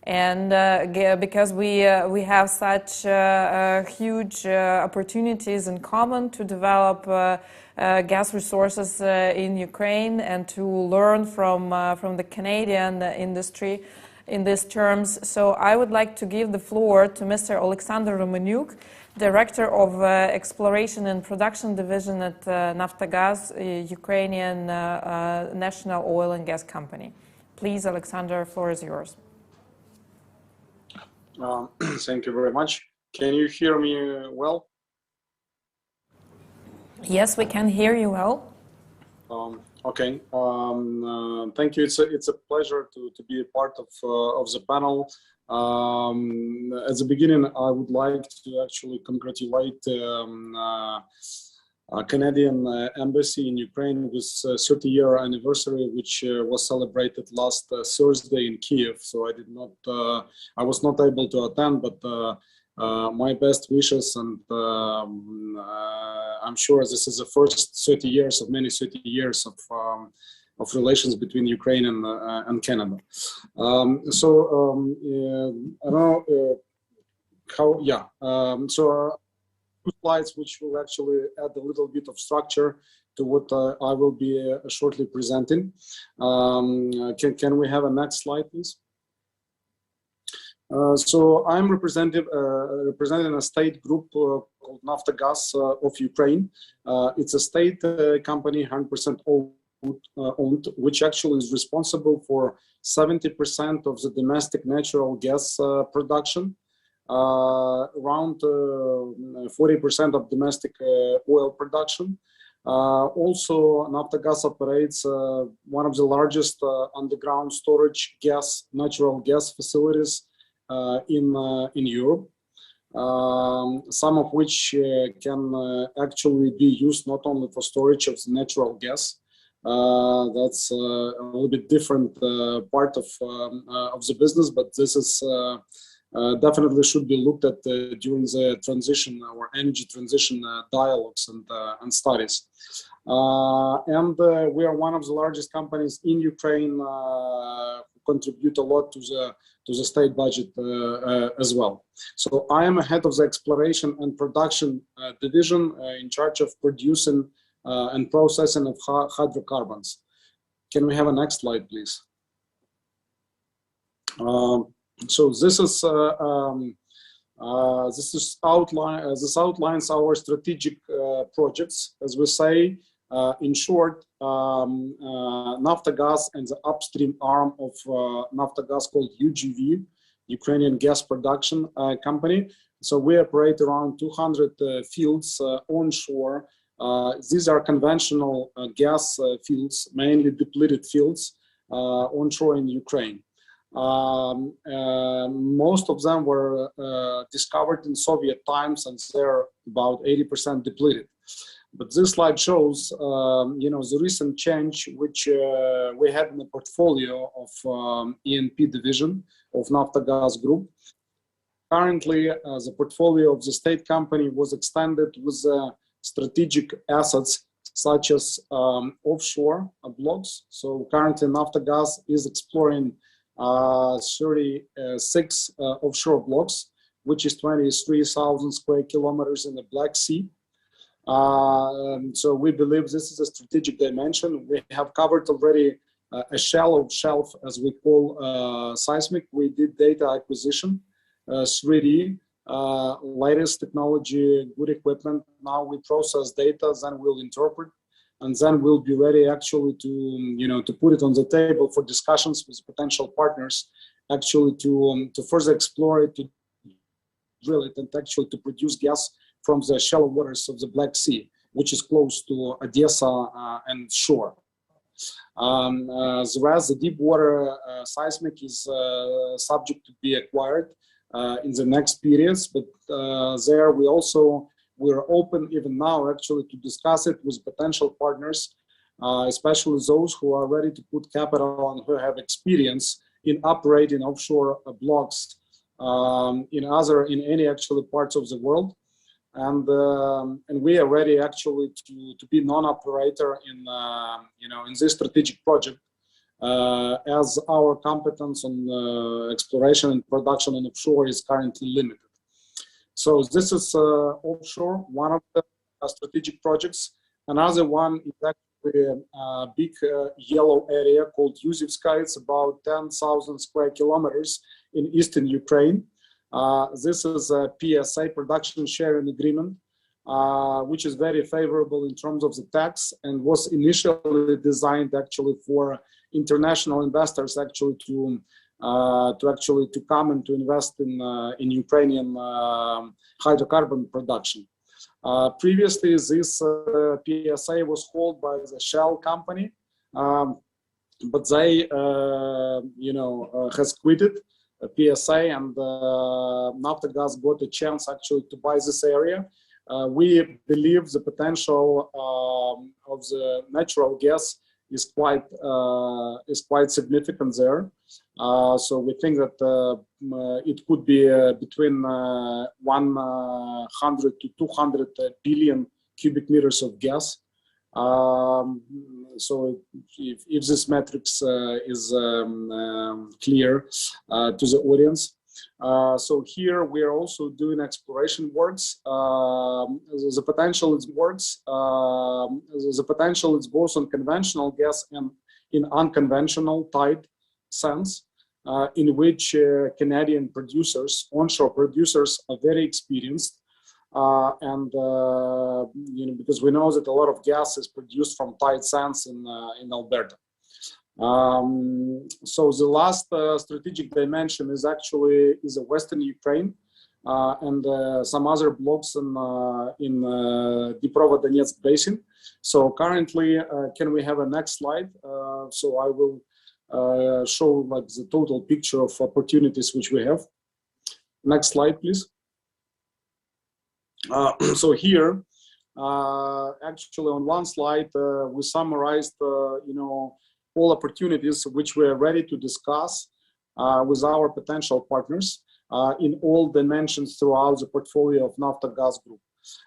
And because we have such huge opportunities in common to develop gas resources in Ukraine and to learn from the Canadian industry in these terms. So I would like to give the floor to Mr. Alexander Romanuk, Director of Exploration and Production Division at Naftogaz, Ukrainian national oil and gas company. Please, Alexander, the floor is yours. Thank you very much. Can you hear me well? Yes, we can hear you well. Okay. Thank you. It's a pleasure to be a part of the panel. At the beginning, I would like to actually congratulate Canadian Embassy in Ukraine with 30-year anniversary, which was celebrated last Thursday in Kiev. So I was not able to attend, but my best wishes, and I'm sure this is the first 30 years of many 30 years of relations between Ukraine and Canada. I don't know how. Yeah. Two slides which will actually add a little bit of structure to what I will be shortly presenting. Can we have a next slide, please? So I'm representing a state group called Naftogaz of Ukraine. It's a state company, 100% owned, which actually is responsible for 70% of the domestic natural gas production, around 40% of domestic oil production. Also, Naftogaz operates one of the largest underground storage natural gas facilities in Europe, some of which can actually be used not only for storage of the natural gas. That's a little bit different part of the business, but this is definitely should be looked at during the transition or energy transition dialogues and studies. And we are one of the largest companies in Ukraine, contribute a lot to the state budget as well. So I am head of the exploration and production division in charge of producing and processing of hydrocarbons. Can we have a next slide, please? So this outlines our strategic projects, as we say. In short, Naftogaz and the upstream arm of Naftogaz called UGV, Ukrainian Gas Production Company. So we operate around 200 fields onshore. These are conventional gas fields, mainly depleted fields onshore in Ukraine. Most of them were discovered in Soviet times, and they're about 80% depleted. But this slide shows, the recent change which we had in the portfolio of E&P division of Naftogaz Group. Currently, the portfolio of the state company was extended with strategic assets such as offshore blocks. So currently, Naftogaz is exploring 36 offshore blocks, which is 23,000 square kilometers in the Black Sea. So we believe this is a strategic dimension. We have covered already a shallow shelf, as we call seismic. We did data acquisition, 3D, latest technology, good equipment. Now we process data, then we'll interpret, and then we'll be ready actually to put it on the table for discussions with potential partners, actually to further explore it, to drill it, and actually to produce gas from the shallow waters of the Black Sea, which is close to Odessa and shore. Whereas the deep water seismic is subject to be acquired in the next periods, but there we're open even now actually to discuss it with potential partners, especially those who are ready to put capital and who have experience in operating offshore blocks in any actually parts of the world. And we are ready actually to be non-operator in this strategic project, as our competence on exploration and production and offshore is currently limited. So this is offshore, one of the strategic projects. Another one is actually a big yellow area called Yuzivska. It's about 10,000 square kilometers in eastern Ukraine. This is a PSA, production sharing agreement, which is very favorable in terms of the tax, and was initially designed actually for international investors actually to come and to invest in Ukrainian hydrocarbon production. Previously, this PSA was held by the Shell company, but they, has quitted PSA, and Naftogaz got a chance actually to buy this area. We believe the potential of the natural gas is quite significant there. So we think that it could be between 100 to 200 billion cubic meters of gas. So if this metrics is clear to the audience. So here we are also doing exploration works. The potential is works. The potential is both on conventional gas and in unconventional tight sense, in which Canadian producers, onshore producers, are very experienced. Because we know that a lot of gas is produced from tight sands in Alberta. So the last strategic dimension is actually the Western Ukraine and some other blocks in Dnipro-Donetsk basin. So currently, can we have a next slide? So I will show like the total picture of opportunities which we have. Next slide, please. So here, actually on one slide, we summarized, all opportunities which we are ready to discuss with our potential partners in all dimensions throughout the portfolio of Naftogaz Group.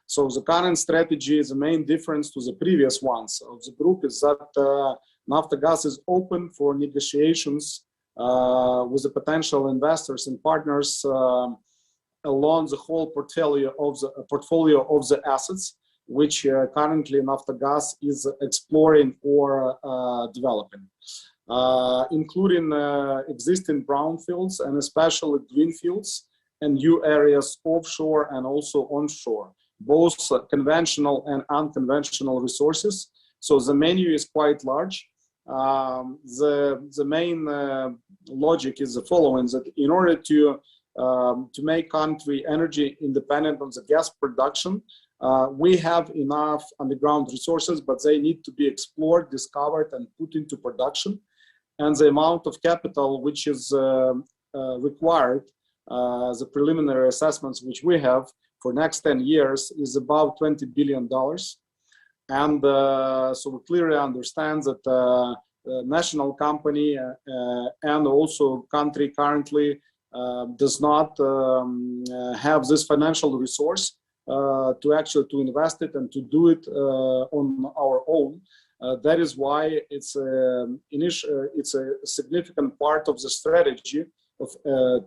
So the current strategy is the main difference to the previous ones of the group is that Naftogaz is open for negotiations with the potential investors and partners along the whole portfolio of the assets, which currently Naftogaz is exploring or developing, including existing brownfields and especially greenfields and new areas offshore and also onshore, both conventional and unconventional resources. So the menu is quite large. The main logic is the following: that in order to make country energy independent on the gas production, we have enough underground resources, but they need to be explored, discovered, and put into production. And the amount of capital which is required, the preliminary assessments which we have for next 10 years is about $20 billion. And so we clearly understand that the national company and also country currently does not have this financial resource to actually to invest it and to do it on our own. That is why it's a significant part of the strategy of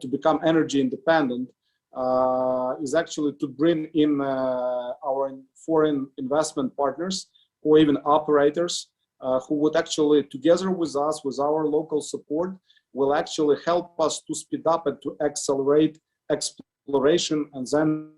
to become energy independent is actually to bring in our foreign investment partners or even operators who would actually, together with us, with our local support, will actually help us to speed up and to accelerate exploration and then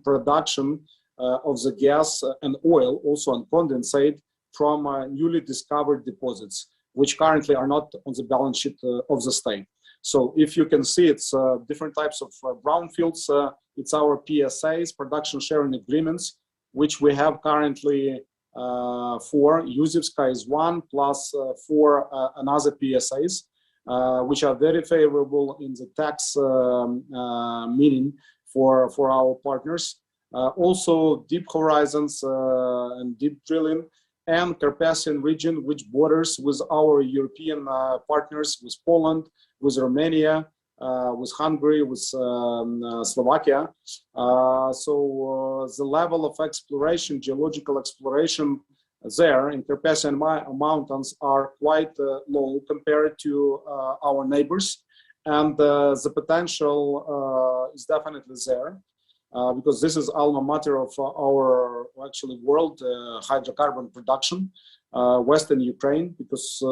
production of the gas and oil, also on condensate, from newly discovered deposits, which currently are not on the balance sheet of the state. So if you can see, it's different types of brownfields. It's our PSAs, production sharing agreements, which we have currently for Yuzivska is one, plus four another PSAs, which are very favorable in the tax meaning for our partners. Also deep horizons and deep drilling, and Carpathian region, which borders with our European partners, with Poland, with Romania, with Hungary, with Slovakia. So the level of exploration, geological exploration there in Carpathian Mountains are quite low compared to our neighbors. And the potential is definitely there. Because this is alma mater of our actually world hydrocarbon production, Western Ukraine, because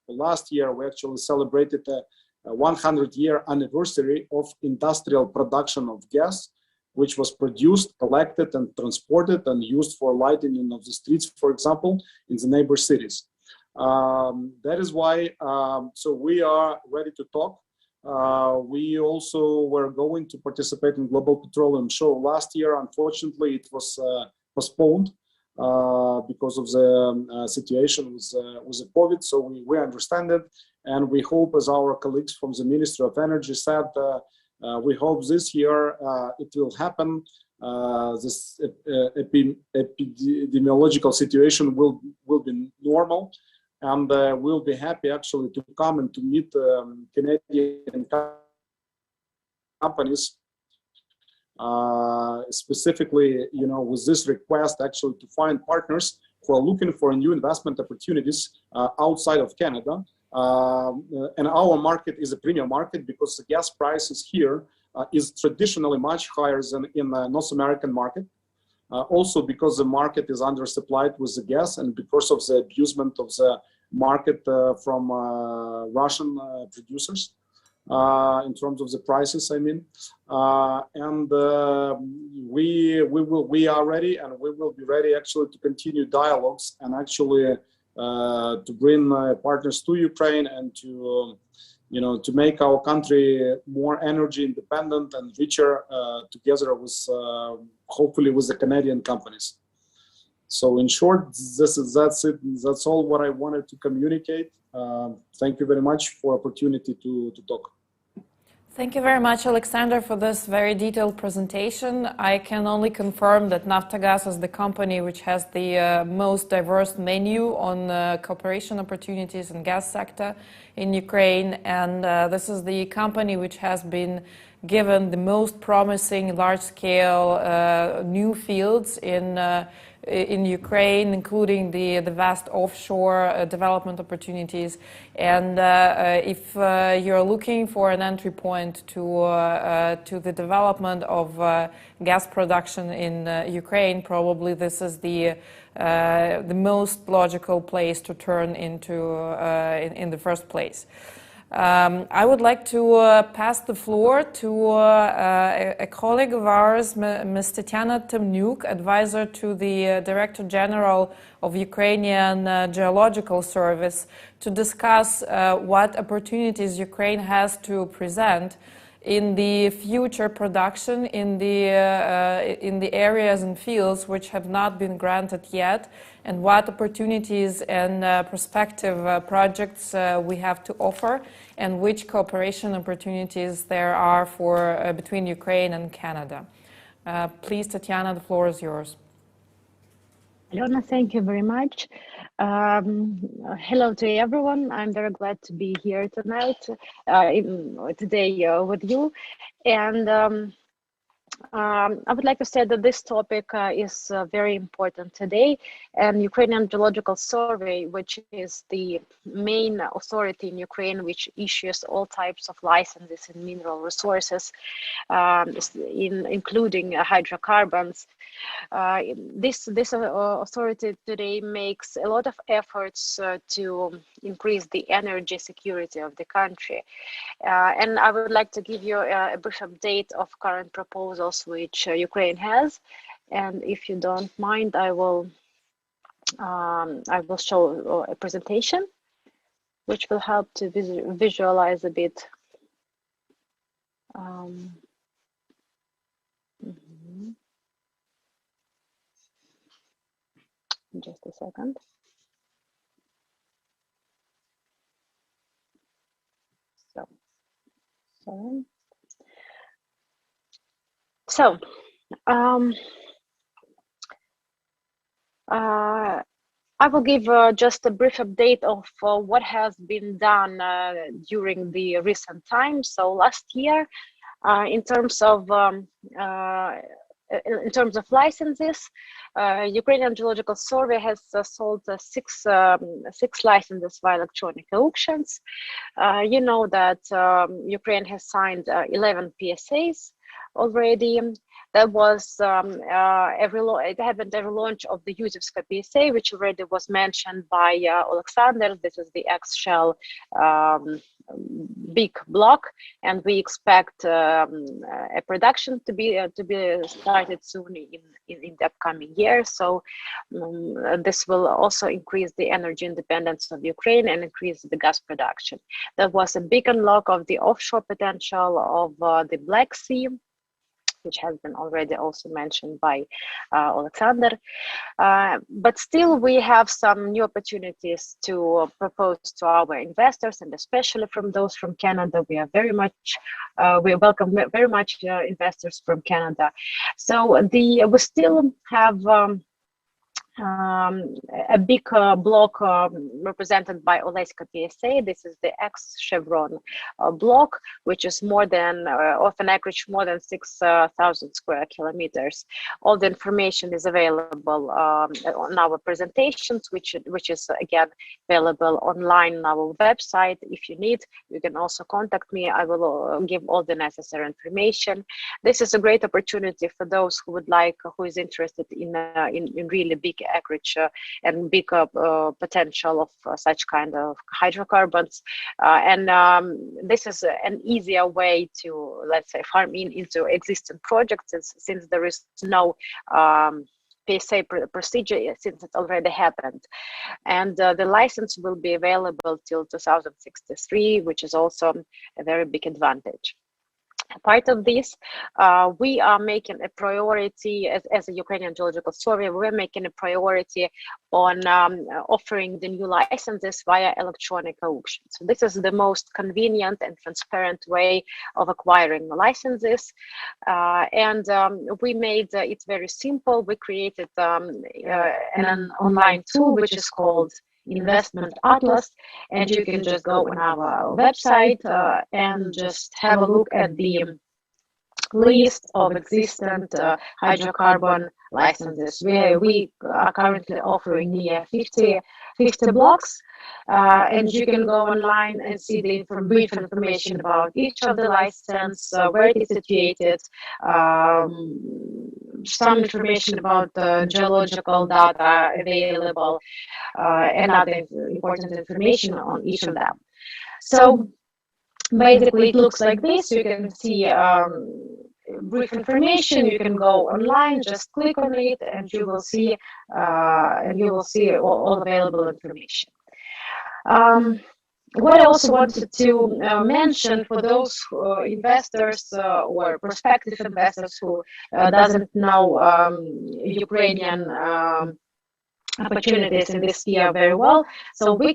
last year, we actually celebrated a 100-year anniversary of industrial production of gas, which was produced, collected, and transported and used for lighting of the streets, for example, in the neighbor cities. That is why, so we are ready to talk We also were going to participate in Global Petroleum Show last year. Unfortunately, it was postponed because of the situation with the COVID. So we understand it, and we hope, as our colleagues from the Ministry of Energy said, we hope this year it will happen. This epidemiological situation will be normal, and we'll be happy actually to come and to meet Canadian companies, specifically, with this request actually to find partners who are looking for new investment opportunities outside of Canada. And our market is a premium market because the gas prices here is traditionally much higher than in the North American market. Also because the market is undersupplied with the gas, and because of the abusement of the market from Russian producers in terms of the prices, I mean. And we are ready, and we will be ready actually to continue dialogues and actually to bring partners to Ukraine and to to make our country more energy independent and richer together with hopefully with the Canadian companies. So in short, that's it. That's all what I wanted to communicate. Thank you very much for opportunity to talk. Thank you very much, Alexander, for this very detailed presentation. I can only confirm that Naftogaz is the company which has the most diverse menu on cooperation opportunities in gas sector in Ukraine, and this is the company which has been given the most promising large-scale new fields in Ukraine, including the vast offshore development opportunities. And if you're looking for an entry point to the development of gas production in Ukraine, probably this is the most logical place to turn into in the first place. I would like to pass the floor to a colleague of ours, Ms. Tatiana Temnyuk, advisor to the Director General of Ukrainian Geological Service, to discuss what opportunities Ukraine has to present in the future production in the areas and fields which have not been granted yet, and what opportunities and prospective projects we have to offer, and which cooperation opportunities there are for between Ukraine and Canada. Please, Tatiana, the floor is yours. Alona, thank you very much. Hello to everyone. I'm very glad to be here tonight, today with you. And I would like to say that this topic is very important today, and Ukrainian Geological Survey, which is the main authority in Ukraine which issues all types of licenses in mineral resources, including hydrocarbons. This authority today makes a lot of efforts to increase the energy security of the country. And I would like to give you a brief update of current proposals which Ukraine has. And if you don't mind, I will show a presentation which will help to visualize a bit. Just a second. So, I will give just a brief update of what has been done during the recent times. So last year, in terms of licenses, Ukrainian Geological Survey has sold six licenses via electronic auctions. You know that Ukraine has signed 11 PSAs already. That was it happened at a launch of the Yuzovska PSA, which already was mentioned by Alexander. This is the ex-Shell big block, and we expect a production to be started soon in the upcoming year. So this will also increase the energy independence of Ukraine and increase the gas production. That was a big unlock of the offshore potential of the Black Sea, which has been already also mentioned by Alexander. But still, we have some new opportunities to propose to our investors, and especially from those from Canada. We welcome very much investors from Canada. So we still have a big block represented by Oleska PSA. This is the ex-Chevron block, which is more than, of an acreage more than 6,000 square kilometers. All the information is available on our presentations, which is again available online on our website. If you need, you can also contact me. I will give all the necessary information. This is a great opportunity for those who is interested in really big acreage and big potential of such kind of hydrocarbons, and this is an easier way to, let's say, farm into existing projects, since there is no PSA procedure, since it already happened. And the license will be available till 2063, which is also a very big advantage. Part of this, we are making a priority as a Ukrainian Geological Survey. We're making a priority on offering the new licenses via electronic auction. So this is the most convenient and transparent way of acquiring licenses, and we made it very simple. We created an online tool which is called Investment Atlas, and you can just go on our website and just have a look at the list of existing hydrocarbon licenses. We are currently offering near 50 blocks, and you can go online and see the brief information about each of the license, where it is situated, some information about the geological data available, and other important information on each of them. So basically, it looks like this. You can see brief information. You can go online, just click on it, and you will see all available information. What I also wanted to mention for those investors or prospective investors who doesn't know Ukrainian opportunities in this sphere very well. So we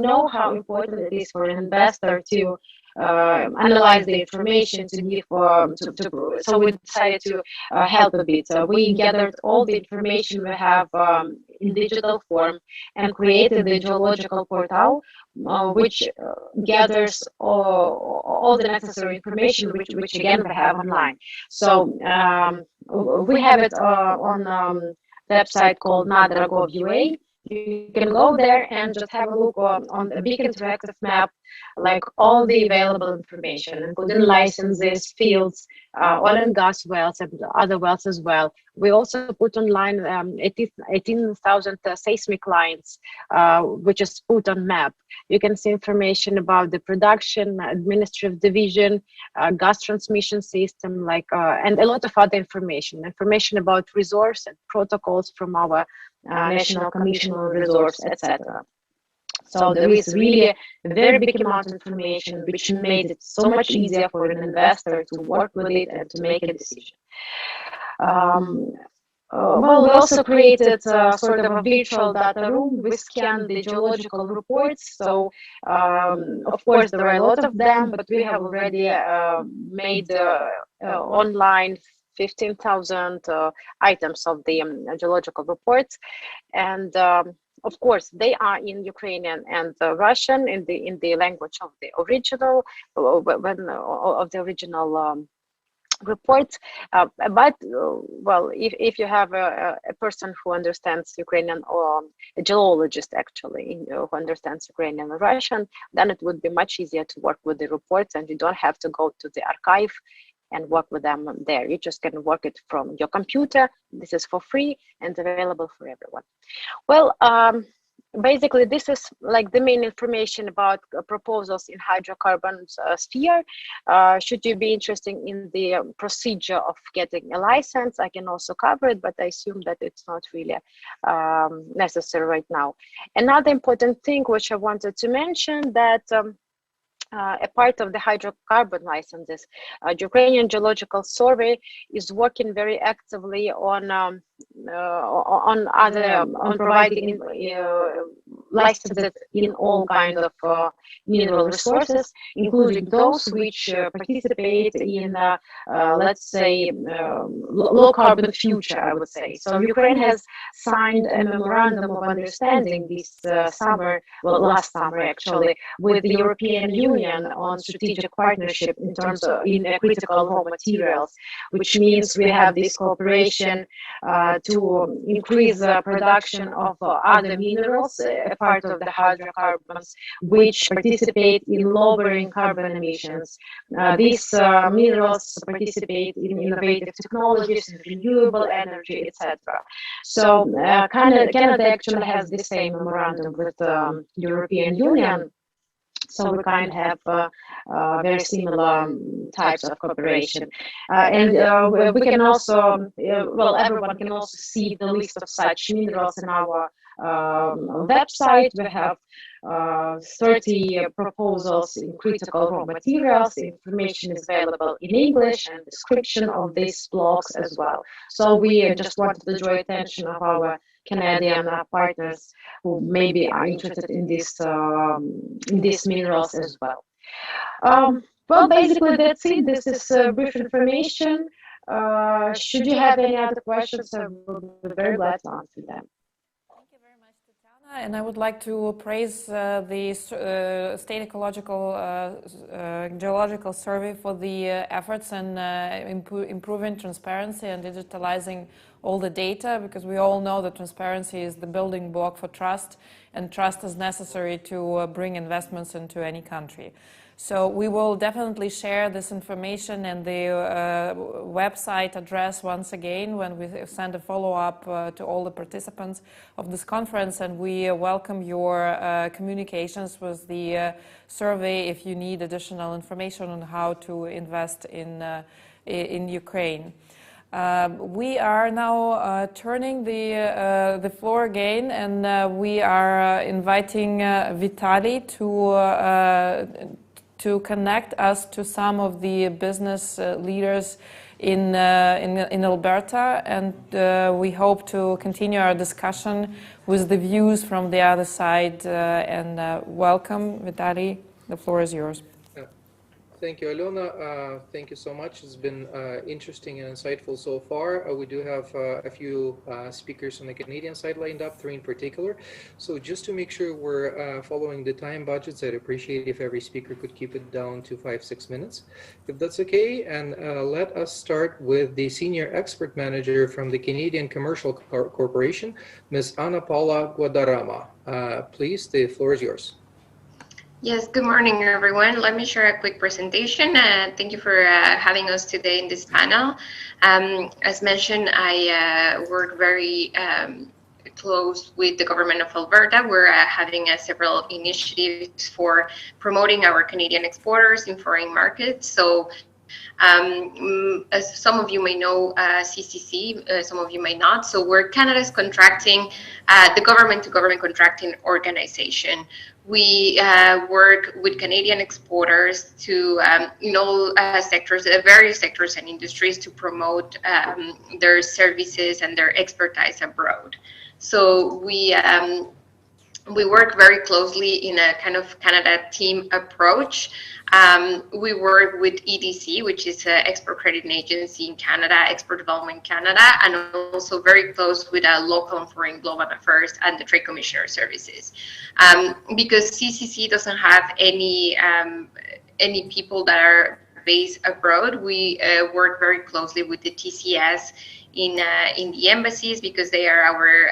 know how important it is for an investor to analyze the information, to give so we decided to help a bit. So we gathered all the information we have in digital form and created the Geological Portal, which gathers all the necessary information, which again we have online. So we have it on website called Nadra.gov.ua. You can go there and just have a look on a big interactive map, like all the available information, including licenses, fields, oil and gas wells, and other wells as well. We also put online 18,000 seismic lines, which is put on map. You can see information about the production, administrative division, gas transmission system, and a lot of other information about resource and protocols from our National Commission on Resource, etc. So there is really a very big amount of information, which made it so much easier for an investor to work with it and to make a decision. Well, we also created sort of a virtual data room. We scan the geological reports. So, of course, there are a lot of them, but we have already made online 15,000 items of the geological reports, and of course they are in Ukrainian and Russian in the language of the original reports. But well, if you have a person who understands Ukrainian, or a geologist actually who understands Ukrainian and Russian, then it would be much easier to work with the reports, and you don't have to go to the archive and work with them there. You just can work it from your computer. This is for free and available for everyone. Well, basically, this is like the main information about proposals in hydrocarbons sphere. Should you be interested in the procedure of getting a license, I can also cover it, but I assume that it's not really necessary right now. Another important thing which I wanted to mention, that a part of the hydrocarbon licenses, Ukrainian Geological Survey is working very actively on providing licenses in all kinds of mineral resources, including those which participate in, let's say, low carbon future, I would say. So Ukraine has signed a memorandum of understanding this summer, well, last summer actually, with the European Union on strategic partnership in terms of critical raw materials, which means we have this cooperation to increase production of other minerals, a part of the hydrocarbons, which participate in lowering carbon emissions. These minerals participate in innovative technologies, in renewable energy, etc. So Canada actually has the same memorandum with the European Union. So we kind of have very similar types of cooperation. And we can also, well, everyone can also see the list of such minerals in our website. We have 30 proposals in critical raw materials. Information is available in English and description of these blogs as well. So we just wanted to draw attention of our Canadian partners who maybe are interested in these minerals as well. Well, basically that's it. This is brief information. Should you have any other questions, I will be very glad to answer them. Thank you very much, Tatiana. And I would like to praise the State Ecological Geological Survey for the efforts in improving transparency and digitalizing all the data, because we all know that transparency is the building block for trust, and trust is necessary to bring investments into any country. So we will definitely share this information and the website address once again when we send a follow-up to all the participants of this conference, and we welcome your communications with the survey if you need additional information on how to invest in Ukraine. We are now turning the floor again, and we are inviting Vitaly to connect us to some of the business leaders in Alberta, and we hope to continue our discussion with the views from the other side. And welcome, Vitaly. The floor is yours. Thank you, Alena. Thank you so much. It's been interesting and insightful so far. We do have a few speakers on the Canadian side lined up, 3 in particular. So just to make sure we're following the time budgets, I'd appreciate if every speaker could keep it down to 5-6 minutes, if that's okay. And let us start with the Senior Expert Manager from the Canadian Commercial Corporation, Ms. Ana Paula Guadarrama. Please, the floor is yours. Yes, good morning, everyone. Let me share a quick presentation. Thank you for having us today in this panel. As mentioned, I work very close with the government of Alberta. We're having several initiatives for promoting our Canadian exporters in foreign markets. So as some of you may know, CCC, some of you may not. So we're Canada's contracting, the government-to-government contracting organization. We work with Canadian exporters to in all sectors, various sectors and industries, to promote their services and their expertise abroad. So we work very closely in a kind of Canada team approach. We work with EDC, which is an export crediting agency in Canada, Export Development Canada, and also very close with local and foreign global affairs and the Trade Commissioner Services. Because CCC doesn't have any people that are based abroad, we work very closely with the TCS in the embassies, because they are our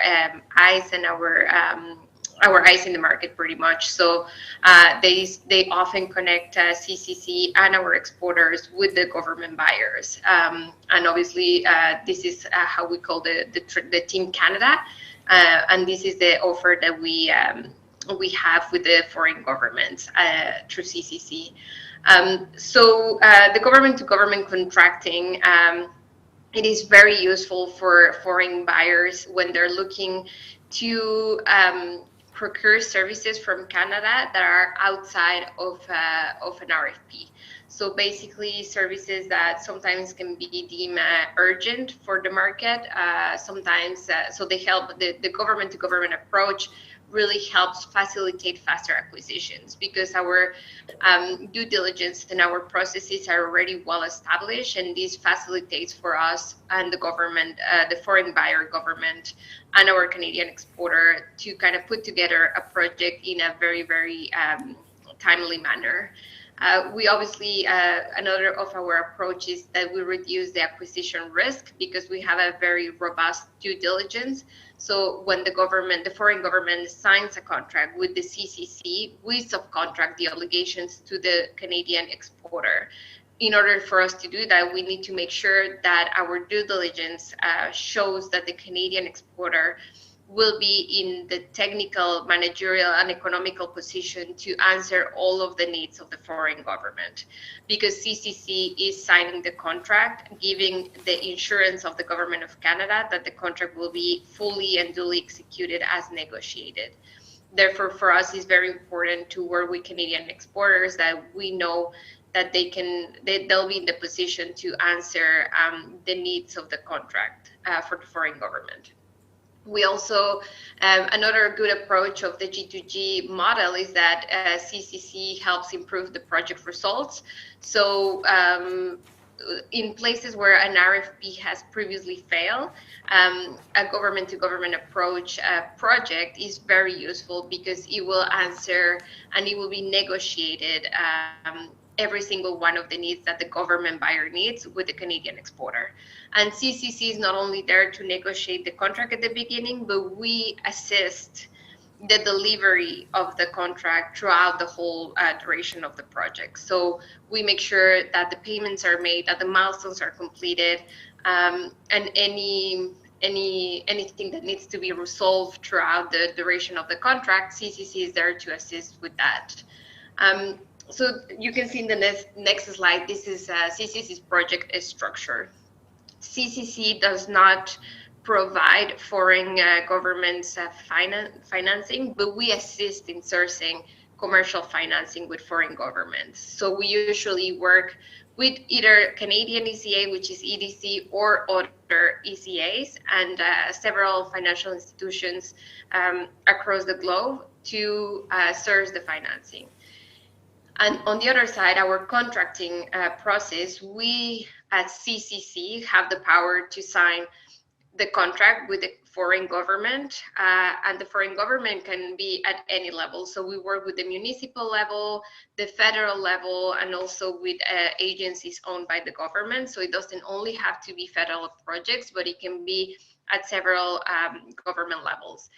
eyes and our our eyes in the market pretty much. So they often connect CCC and our exporters with the government buyers. And obviously, this is how we call the Team Canada. And this is the offer that we have with the foreign governments through CCC. So the government-to-government contracting, it is very useful for foreign buyers when they're looking to procure services from Canada that are outside of an RFP. So basically services that sometimes can be deemed urgent for the market. Sometimes, so they help the government-to-government approach really helps facilitate faster acquisitions because our due diligence and our processes are already well established, and this facilitates for us and the government, the foreign buyer government, and our Canadian exporter to kind of put together a project in a very, very timely manner. We obviously, another of our approaches that we reduce the acquisition risk because we have a very robust due diligence. So when the foreign government signs a contract with the CCC, we subcontract the obligations to the Canadian exporter. In order for us to do that, we need to make sure that our due diligence shows that the Canadian exporter will be in the technical, managerial, and economical position to answer all of the needs of the foreign government. Because CCC is signing the contract, giving the insurance of the government of Canada that the contract will be fully and duly executed as negotiated. Therefore, for us, it's very important to work with Canadian exporters that we know that they'll be in the position to answer the needs of the contract for the foreign government. We also, another good approach of the G2G model is that CCC helps improve the project results. So in places where an RFP has previously failed, a government-to-government approach project is very useful because it will answer and it will be negotiated every single one of the needs that the government buyer needs with the Canadian exporter. And CCC is not only there to negotiate the contract at the beginning, but we assist the delivery of the contract throughout the whole duration of the project. So we make sure that the payments are made, that the milestones are completed, and anything that needs to be resolved throughout the duration of the contract, CCC is there to assist with that. So you can see in the next slide, this is CCC's project structure. CCC does not provide foreign governments financing, but we assist in sourcing commercial financing with foreign governments. So we usually work with either Canadian ECA, which is EDC, or other ECAs, and several financial institutions across the globe to source the financing. And on the other side, our contracting process, we at CCC have the power to sign the contract with the foreign government, and the foreign government can be at any level. So we work with the municipal level, the federal level, and also with agencies owned by the government. So it doesn't only have to be federal projects, but it can be at several government levels.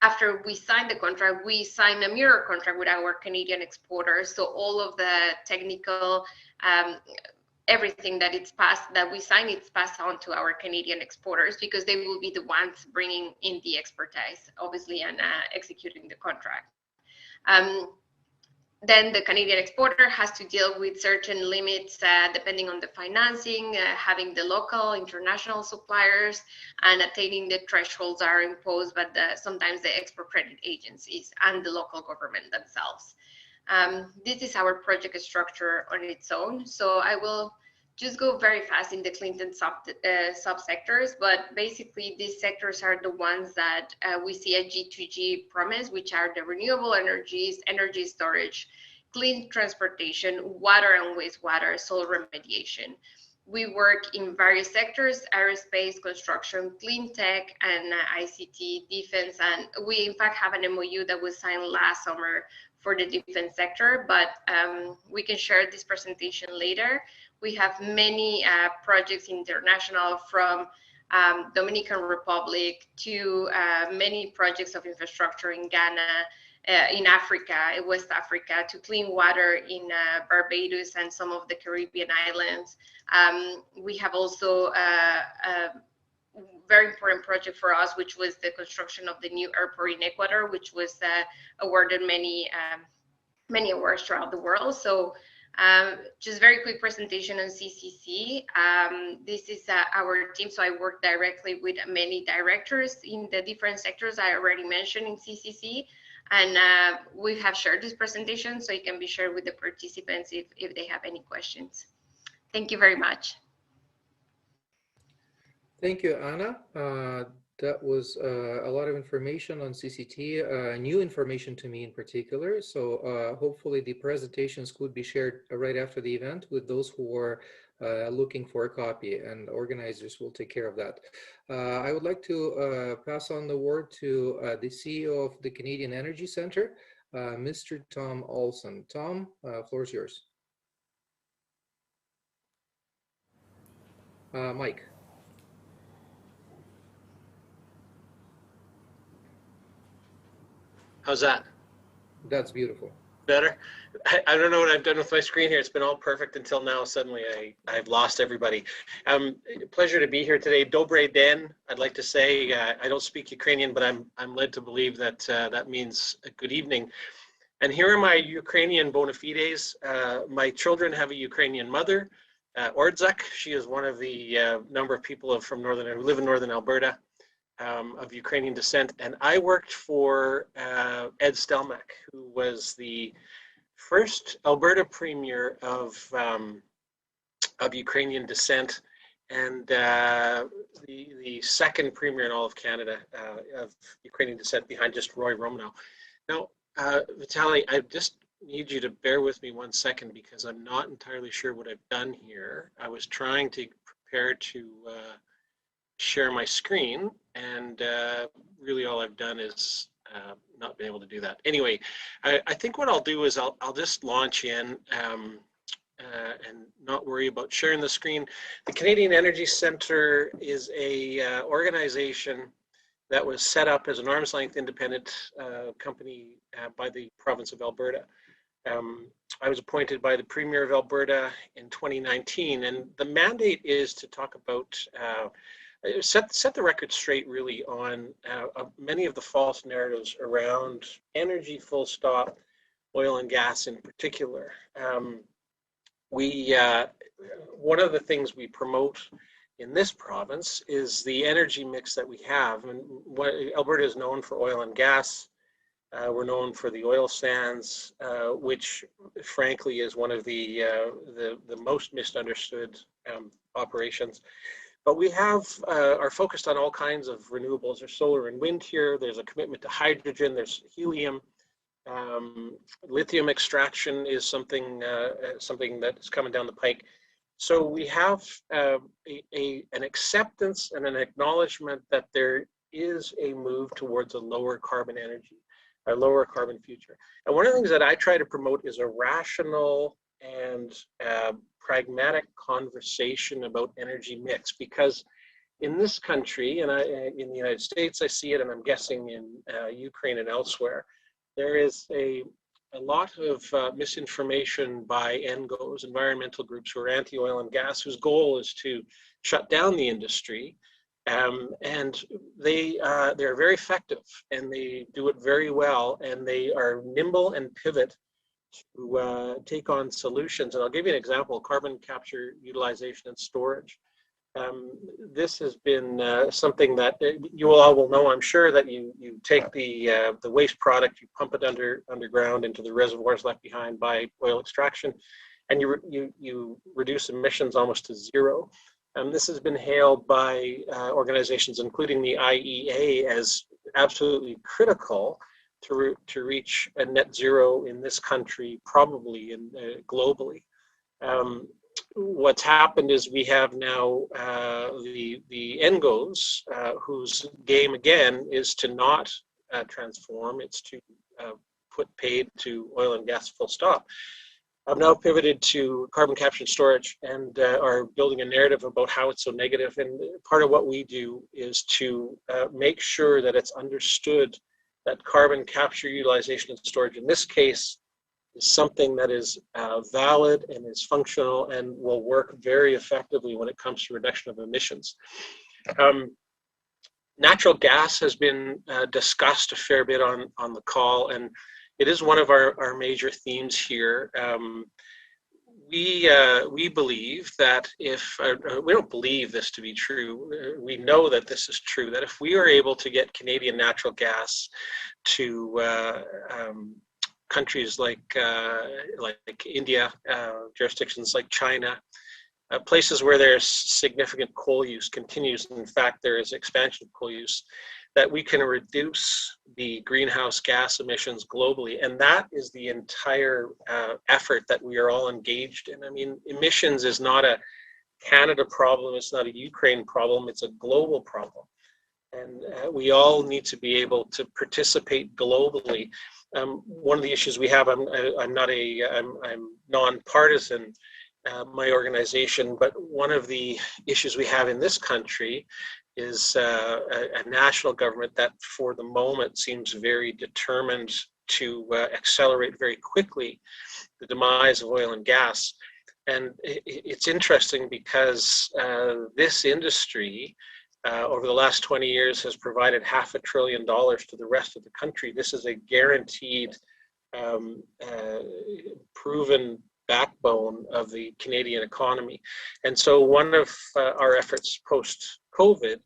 After we sign the contract, we sign a mirror contract with our Canadian exporters. So all of the technical, everything that we sign, it's passed on to our Canadian exporters because they will be the ones bringing in the expertise, obviously, and executing the contract. Then the Canadian exporter has to deal with certain limits depending on the financing, having the local, international suppliers, and attaining the thresholds are imposed by sometimes the export credit agencies and the local government themselves. This is our project structure on its own. So I will just go very fast in the Clinton subsectors, but basically these sectors are the ones that we see a G2G promise, which are the renewable energies, energy storage, clean transportation, water and wastewater, soil remediation. We work in various sectors: aerospace, construction, clean tech, and ICT, defense, and we in fact have an MOU that was signed last summer for the defense sector, but we can share this presentation later. We have many projects international, from Dominican Republic, to many projects of infrastructure in Ghana, in Africa, in West Africa, to clean water in Barbados and some of the Caribbean islands. We have also a very important project for us, which was the construction of the new airport in Ecuador, which was awarded many awards throughout the world. So just very quick presentation on CCC. This is our team. So I work directly with many directors in the different sectors I already mentioned in CCC. And we have shared this presentation, so it can be shared with the participants if they have any questions. Thank you very much. Thank you, Anna. That was a lot of information on CCT, new information to me in particular. So hopefully the presentations could be shared right after the event with those who are looking for a copy, and organizers will take care of that. I would like to pass on the word to the CEO of the Canadian Energy Centre, Mr. Tom Olson. Tom, floor is yours. Mike. How's that? That's beautiful. Better? I don't know what I've done with my screen here. It's been all perfect until now. Suddenly I've lost everybody. Pleasure to be here today. Dobre den, I'd like to say. I don't speak Ukrainian, but I'm led to believe that that means good evening. And here are my Ukrainian bona fides. My children have a Ukrainian mother, Ordzak. She is one of the number of people who live in northern Alberta. Of Ukrainian descent, and I worked for Ed Stelmach, who was the first Alberta premier of Ukrainian descent, and the second premier in all of Canada of Ukrainian descent, behind just Roy Romanow. Now, Vitaly, I just need you to bear with me 1 second because I'm not entirely sure what I've done here. I was trying to prepare to share my screen, and really all I've done is not been able to do that. Anyway, I think what I'll do is I'll just launch in and not worry about sharing the screen. The Canadian Energy Centre is a organization that was set up as an arm's length independent company by the province of Alberta. I was appointed by the Premier of Alberta in 2019, and the mandate is to talk about set the record straight really on many of the false narratives around energy full stop, oil and gas in particular. One of the things we promote in this province is the energy mix that we have. And Alberta is known for oil and gas. We're known for the oil sands, which frankly is one of the most misunderstood operations. But we are focused on all kinds of renewables. There's solar and wind here. There's a commitment to hydrogen. There's helium. Lithium extraction is something that is coming down the pike. So we have an acceptance and an acknowledgement that there is a move towards a lower carbon energy, a lower carbon future. And one of the things that I try to promote is a rational and pragmatic conversation about energy mix, because in this country, and in the United States I see it, and I'm guessing in Ukraine and elsewhere, there is a lot of misinformation by NGOs, environmental groups who are anti-oil and gas, whose goal is to shut down the industry. And they're very effective, and they do it very well, and they are nimble and pivot to take on solutions. And I'll give you an example: carbon capture, utilization, and storage. This has been something that you all will know, I'm sure, that you take the waste product, you pump it underground into the reservoirs left behind by oil extraction, and you reduce emissions almost to zero. This has been hailed by organizations, including the IEA, as absolutely critical to reach a net zero in this country, probably globally. What's happened is we have now the NGOs, whose game again is to not transform, it's to put paid to oil and gas full stop. I've now pivoted to carbon capture and storage and are building a narrative about how it's so negative. And part of what we do is to make sure that it's understood that carbon capture, utilization, and storage, in this case, is something that is valid and is functional and will work very effectively when it comes to reduction of emissions. Natural gas has been discussed a fair bit on the call, and it is one of our major themes here. We believe that if, we don't believe this to be true, we know that this is true, that if we are able to get Canadian natural gas to countries like India, jurisdictions like China, places where there's significant coal use continues, in fact there is expansion of coal use, that we can reduce the greenhouse gas emissions globally. And that is the entire effort that we are all engaged in. I mean, emissions is not a Canada problem, it's not a Ukraine problem, it's a global problem. And we all need to be able to participate globally. One of the issues we have, I'm nonpartisan, my organization, but one of the issues we have in this country is a national government that for the moment seems very determined to accelerate very quickly the demise of oil and gas. And it's interesting because this industry over the last 20 years has provided $500 billion to the rest of the country. This is a guaranteed, proven backbone of the Canadian economy. And so one of our efforts post-COVID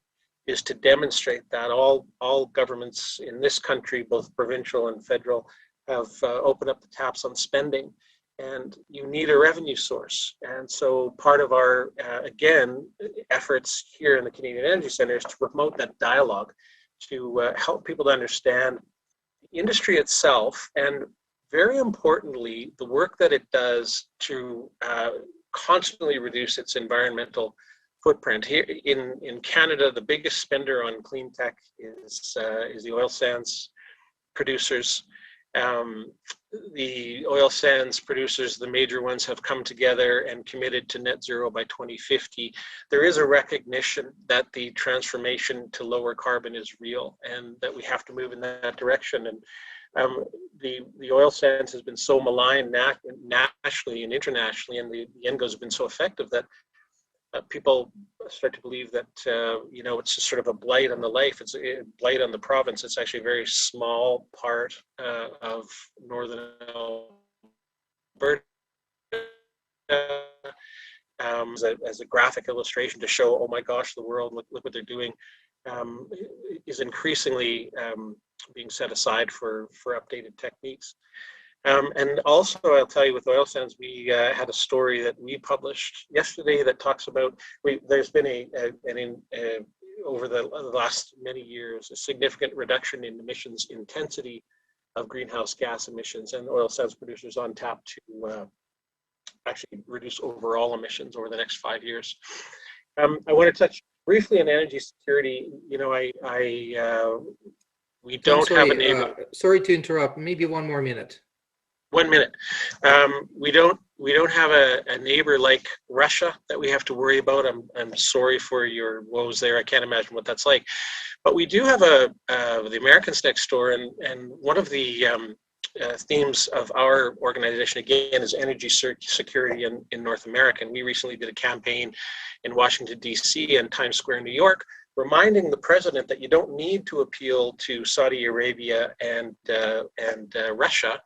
is to demonstrate that all governments in this country, both provincial and federal, have opened up the taps on spending, and you need a revenue source. And so part of our, again, efforts here in the Canadian Energy Centre is to promote that dialogue, to help people to understand the industry itself, and very importantly, the work that it does to constantly reduce its environmental footprint. Here in Canada, the biggest spender on clean tech is the oil sands producers. The oil sands producers, the major ones, have come together and committed to net zero by 2050. There is a recognition that the transformation to lower carbon is real and that we have to move in that direction. And the oil sands has been so maligned nationally and internationally, and the ENGOs have been so effective that people start to believe that it's just sort of a blight on the life. It's a blight on the province. It's actually a very small part of northern Alberta. As a graphic illustration to show, oh my gosh, the world, look what they're doing, is increasingly being set aside for updated techniques. And also, I'll tell you, with oil sands, we had a story that we published yesterday that talks about, there's been over the last many years, a significant reduction in emissions intensity of greenhouse gas emissions, and oil sands producers on tap to actually reduce overall emissions over the next 5 years. I want to touch briefly on energy security. We don't have a neighbor. Sorry to interrupt. Maybe one more minute. 1 minute. We don't have a neighbor like Russia that we have to worry about. I'm sorry for your woes there. I can't imagine what that's like. But we do have the Americans next door, and one of the themes of our organization, again, is energy security in North America. And we recently did a campaign in Washington, D.C. and Times Square, New York, reminding the president that you don't need to appeal to Saudi Arabia and Russia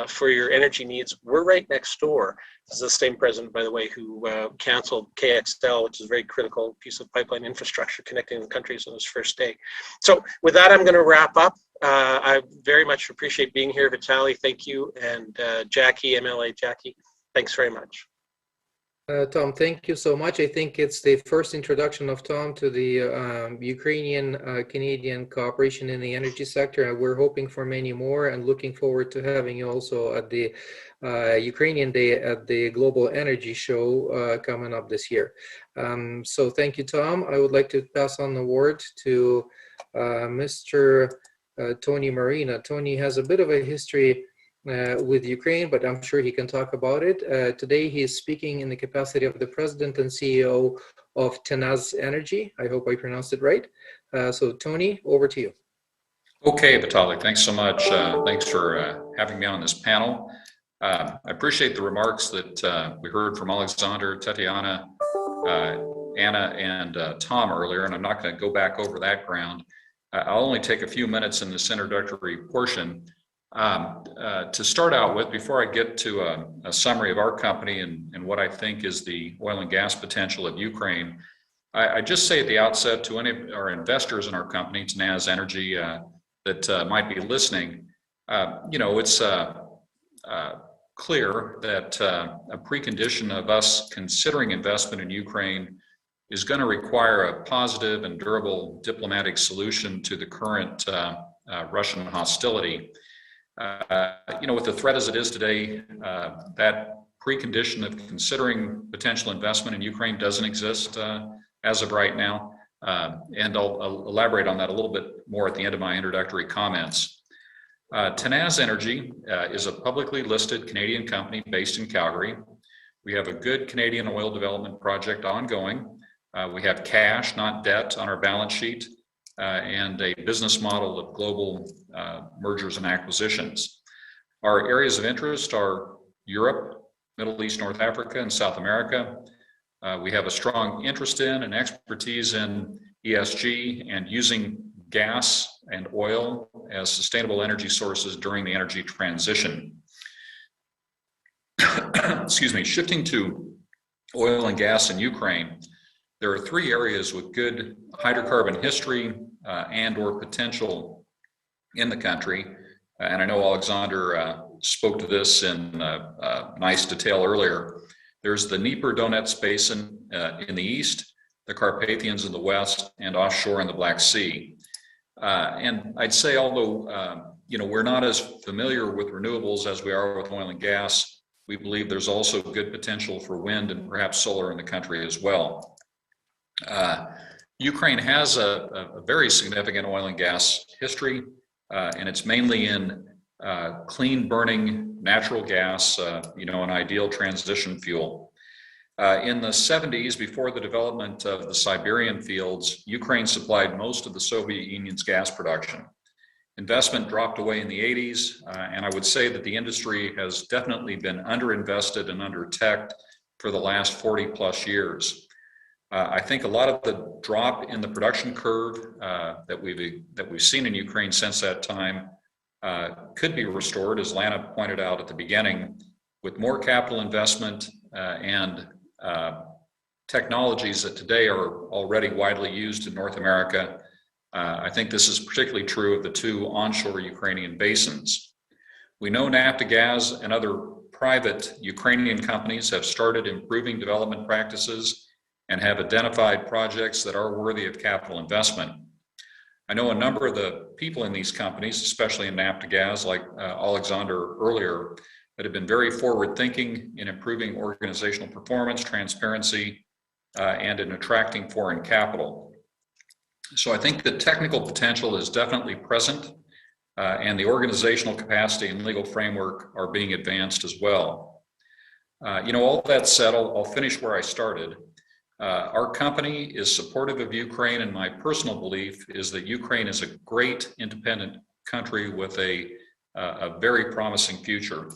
for your energy needs. We're right next door. This is the same president, by the way, who canceled KXL, which is a very critical piece of pipeline infrastructure connecting the countries on his first day. So with that, I'm going to wrap up. I very much appreciate being here. Vitaly, thank you. And Jackie, MLA Jackie, thanks very much. Tom, thank you so much. I think it's the first introduction of Tom to the Ukrainian-Canadian cooperation in the energy sector. We're hoping for many more and looking forward to having you also at the Ukrainian Day at the Global Energy Show coming up this year. So thank you, Tom. I would like to pass on the word to Mr. Tony Marina. Tony has a bit of a history with Ukraine, but I'm sure he can talk about it. Today, he is speaking in the capacity of the president and CEO of Tenaz Energy. I hope I pronounced it right. So, Tony, over to you. Okay, Vitaly, thanks so much. Thanks for having me on this panel. I appreciate the remarks that we heard from Alexander, Tatiana, Anna, and Tom earlier, and I'm not going to go back over that ground. I'll only take a few minutes in this introductory portion to start out with, before I get to a summary of our company and what I think is the oil and gas potential of Ukraine. I just say at the outset to any of our investors in our company, Tenaz Energy, that might be listening, it's clear that a precondition of us considering investment in Ukraine is going to require a positive and durable diplomatic solution to the current Russian hostility. With the threat as it is today, that precondition of considering potential investment in Ukraine doesn't exist as of right now. And I'll elaborate on that a little bit more at the end of my introductory comments. Tenaz Energy is a publicly listed Canadian company based in Calgary. We have a good Canadian oil development project ongoing. We have cash, not debt, on our balance sheet, and a business model of global mergers and acquisitions. Our areas of interest are Europe, Middle East, North Africa, and South America. We have a strong interest in and expertise in ESG and using gas and oil as sustainable energy sources during the energy transition. Excuse me, shifting to oil and gas in Ukraine, there are three areas with good hydrocarbon history and or potential in the country. And I know Alexander spoke to this in nice detail earlier. There's the Dnieper-Donetsk Basin in the east, the Carpathians in the west, and offshore in the Black Sea. And I'd say, although we're not as familiar with renewables as we are with oil and gas, we believe there's also good potential for wind and perhaps solar in the country as well. Ukraine has a very significant oil and gas history, and it's mainly in clean burning natural gas, an ideal transition fuel. In the 70s, before the development of the Siberian fields, Ukraine supplied most of the Soviet Union's gas production. Investment dropped away in the 80s, and I would say that the industry has definitely been underinvested and under-teched for the last 40 plus years. I think a lot of the drop in the production curve that we've seen in Ukraine since that time could be restored, as Lana pointed out at the beginning, with more capital investment and technologies that today are already widely used in North America. I think this is particularly true of the two onshore Ukrainian basins. We know Naftogaz and other private Ukrainian companies have started improving development practices and have identified projects that are worthy of capital investment. I know a number of the people in these companies, especially in Naftogaz, like Alexander earlier, that have been very forward-thinking in improving organizational performance, transparency, and in attracting foreign capital. So I think the technical potential is definitely present, and the organizational capacity and legal framework are being advanced as well. All that said, I'll finish where I started. Our company is supportive of Ukraine, and my personal belief is that Ukraine is a great independent country with a very promising future.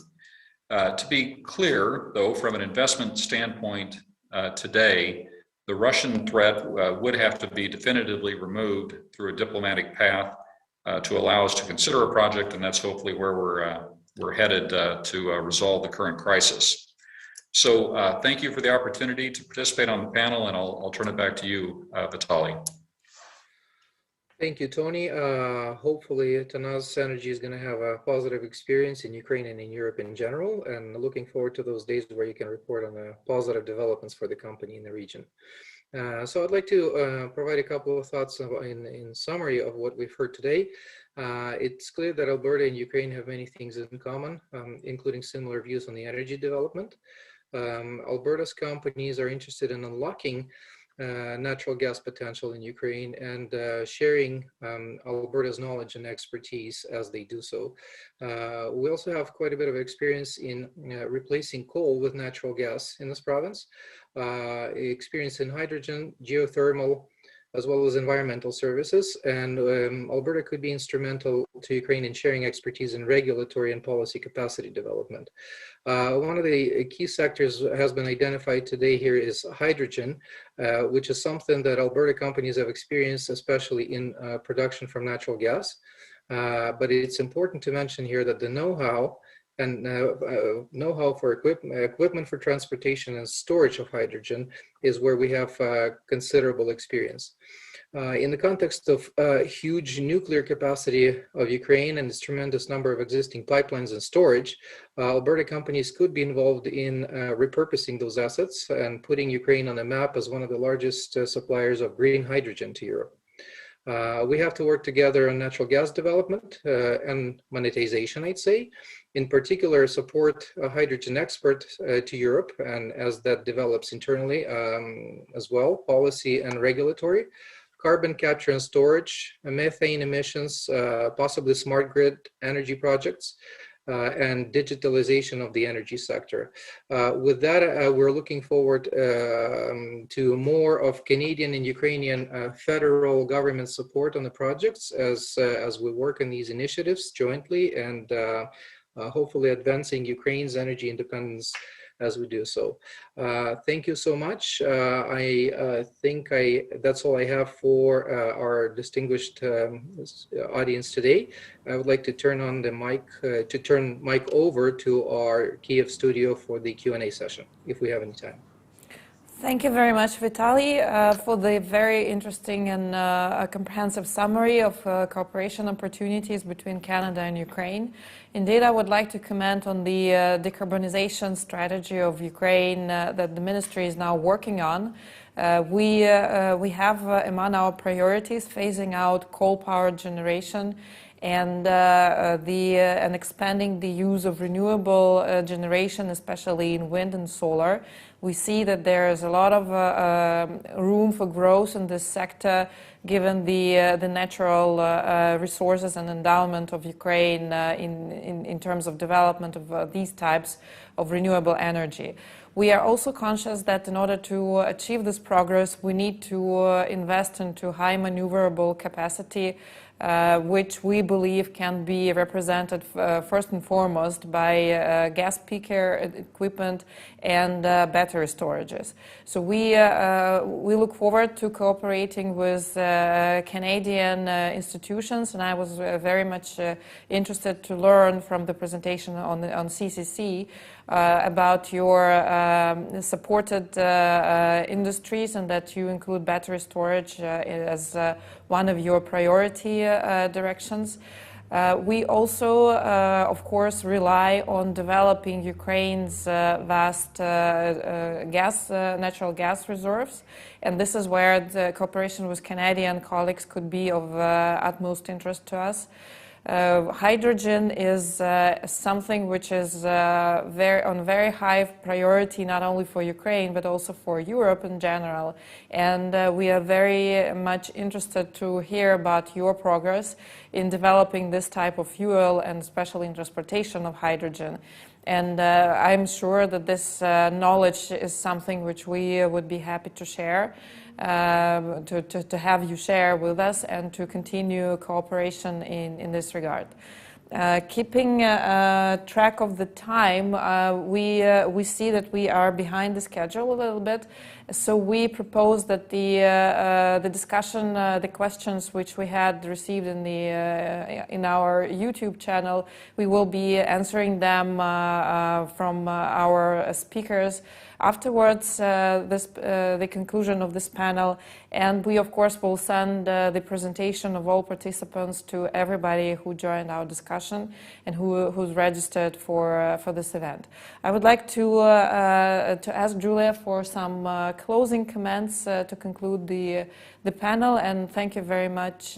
To be clear, though, from an investment standpoint today, the Russian threat would have to be definitively removed through a diplomatic path to allow us to consider a project, and that's hopefully where we're headed to resolve the current crisis. So thank you for the opportunity to participate on the panel, and I'll turn it back to you, Vitaly. Thank you, Tony. Hopefully, Tenaz Energy is going to have a positive experience in Ukraine and in Europe in general, and looking forward to those days where you can report on the positive developments for the company in the region. So I'd like to provide a couple of thoughts in summary of what we've heard today. It's clear that Alberta and Ukraine have many things in common, including similar views on the energy development. Alberta's companies are interested in unlocking natural gas potential in Ukraine and sharing Alberta's knowledge and expertise as they do so. We also have quite a bit of experience in replacing coal with natural gas in this province, experience in hydrogen, geothermal, as well as environmental services. And Alberta could be instrumental to Ukraine in sharing expertise in regulatory and policy capacity development. One of the key sectors has been identified today here is hydrogen, which is something that Alberta companies have experienced, especially in production from natural gas. But it's important to mention here that the know-how and know-how for equipment for transportation and storage of hydrogen is where we have considerable experience. In the context of huge nuclear capacity of Ukraine and its tremendous number of existing pipelines and storage, Alberta companies could be involved in repurposing those assets and putting Ukraine on the map as one of the largest suppliers of green hydrogen to Europe. We have to work together on natural gas development and monetization, I'd say. In particular, support a hydrogen export to Europe, and as that develops internally as well, policy and regulatory, carbon capture and storage, methane emissions, possibly smart grid energy projects, and digitalization of the energy sector. With that, we're looking forward to more of Canadian and Ukrainian federal government support on the projects as we work on these initiatives jointly and hopefully advancing Ukraine's energy independence as we do so. Thank you so much. I think that's all I have for our distinguished audience today. I would like to turn on the mic, turn mic over to our Kiev studio for the Q&A session, if we have any time. Thank you very much, Vitaly, for the very interesting and comprehensive summary of cooperation opportunities between Canada and Ukraine. Indeed, I would like to comment on the decarbonization strategy of Ukraine that the ministry is now working on. We have among our priorities phasing out coal-powered generation and expanding the use of renewable generation, especially in wind and solar. We see that there is a lot of room for growth in this sector, given the natural resources and endowment of Ukraine in terms of development of these types of renewable energy. We are also conscious that in order to achieve this progress, we need to invest into high maneuverable capacity, which we believe can be represented first and foremost by gas peaker equipment and battery storages. So we look forward to cooperating with Canadian institutions, and I was very much interested to learn from the presentation on CCC about your supported industries, and that you include battery storage as one of your priority directions. We also, of course, rely on developing Ukraine's vast natural gas reserves, and this is where the cooperation with Canadian colleagues could be of utmost interest to us. Hydrogen is something which is on very high priority, not only for Ukraine, but also for Europe in general. And we are very much interested to hear about your progress in developing this type of fuel, and especially in transportation of hydrogen. And I'm sure that this knowledge is something which we would be happy to share. To have you share with us and to continue cooperation in this regard. Keeping track of the time, we see that we are behind the schedule a little bit, so we propose that the discussion, the questions which we had received in our YouTube channel, we will be answering them from our speakers afterwards, the conclusion of this panel, and we of course will send the presentation of all participants to everybody who joined our discussion and who's registered for this event. I would like to ask Julia for some closing comments to conclude the panel, and thank you very much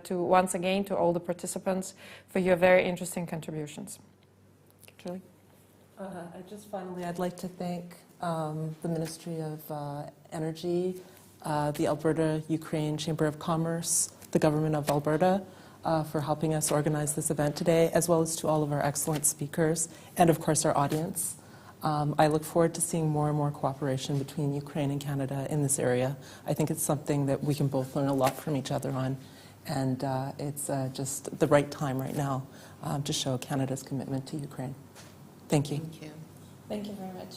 once again to all the participants for your very interesting contributions. Julie? I'd like to thank the Ministry of Energy the Alberta-Ukraine Chamber of Commerce, the government of Alberta, for helping us organize this event today, as well as to all of our excellent speakers, and of course our audience. I look forward to seeing more and more cooperation between Ukraine and Canada in this area. I think it's something that we can both learn a lot from each other on, and it's just the right time right now to show Canada's commitment to Ukraine. Thank you. Thank you. Thank you very much.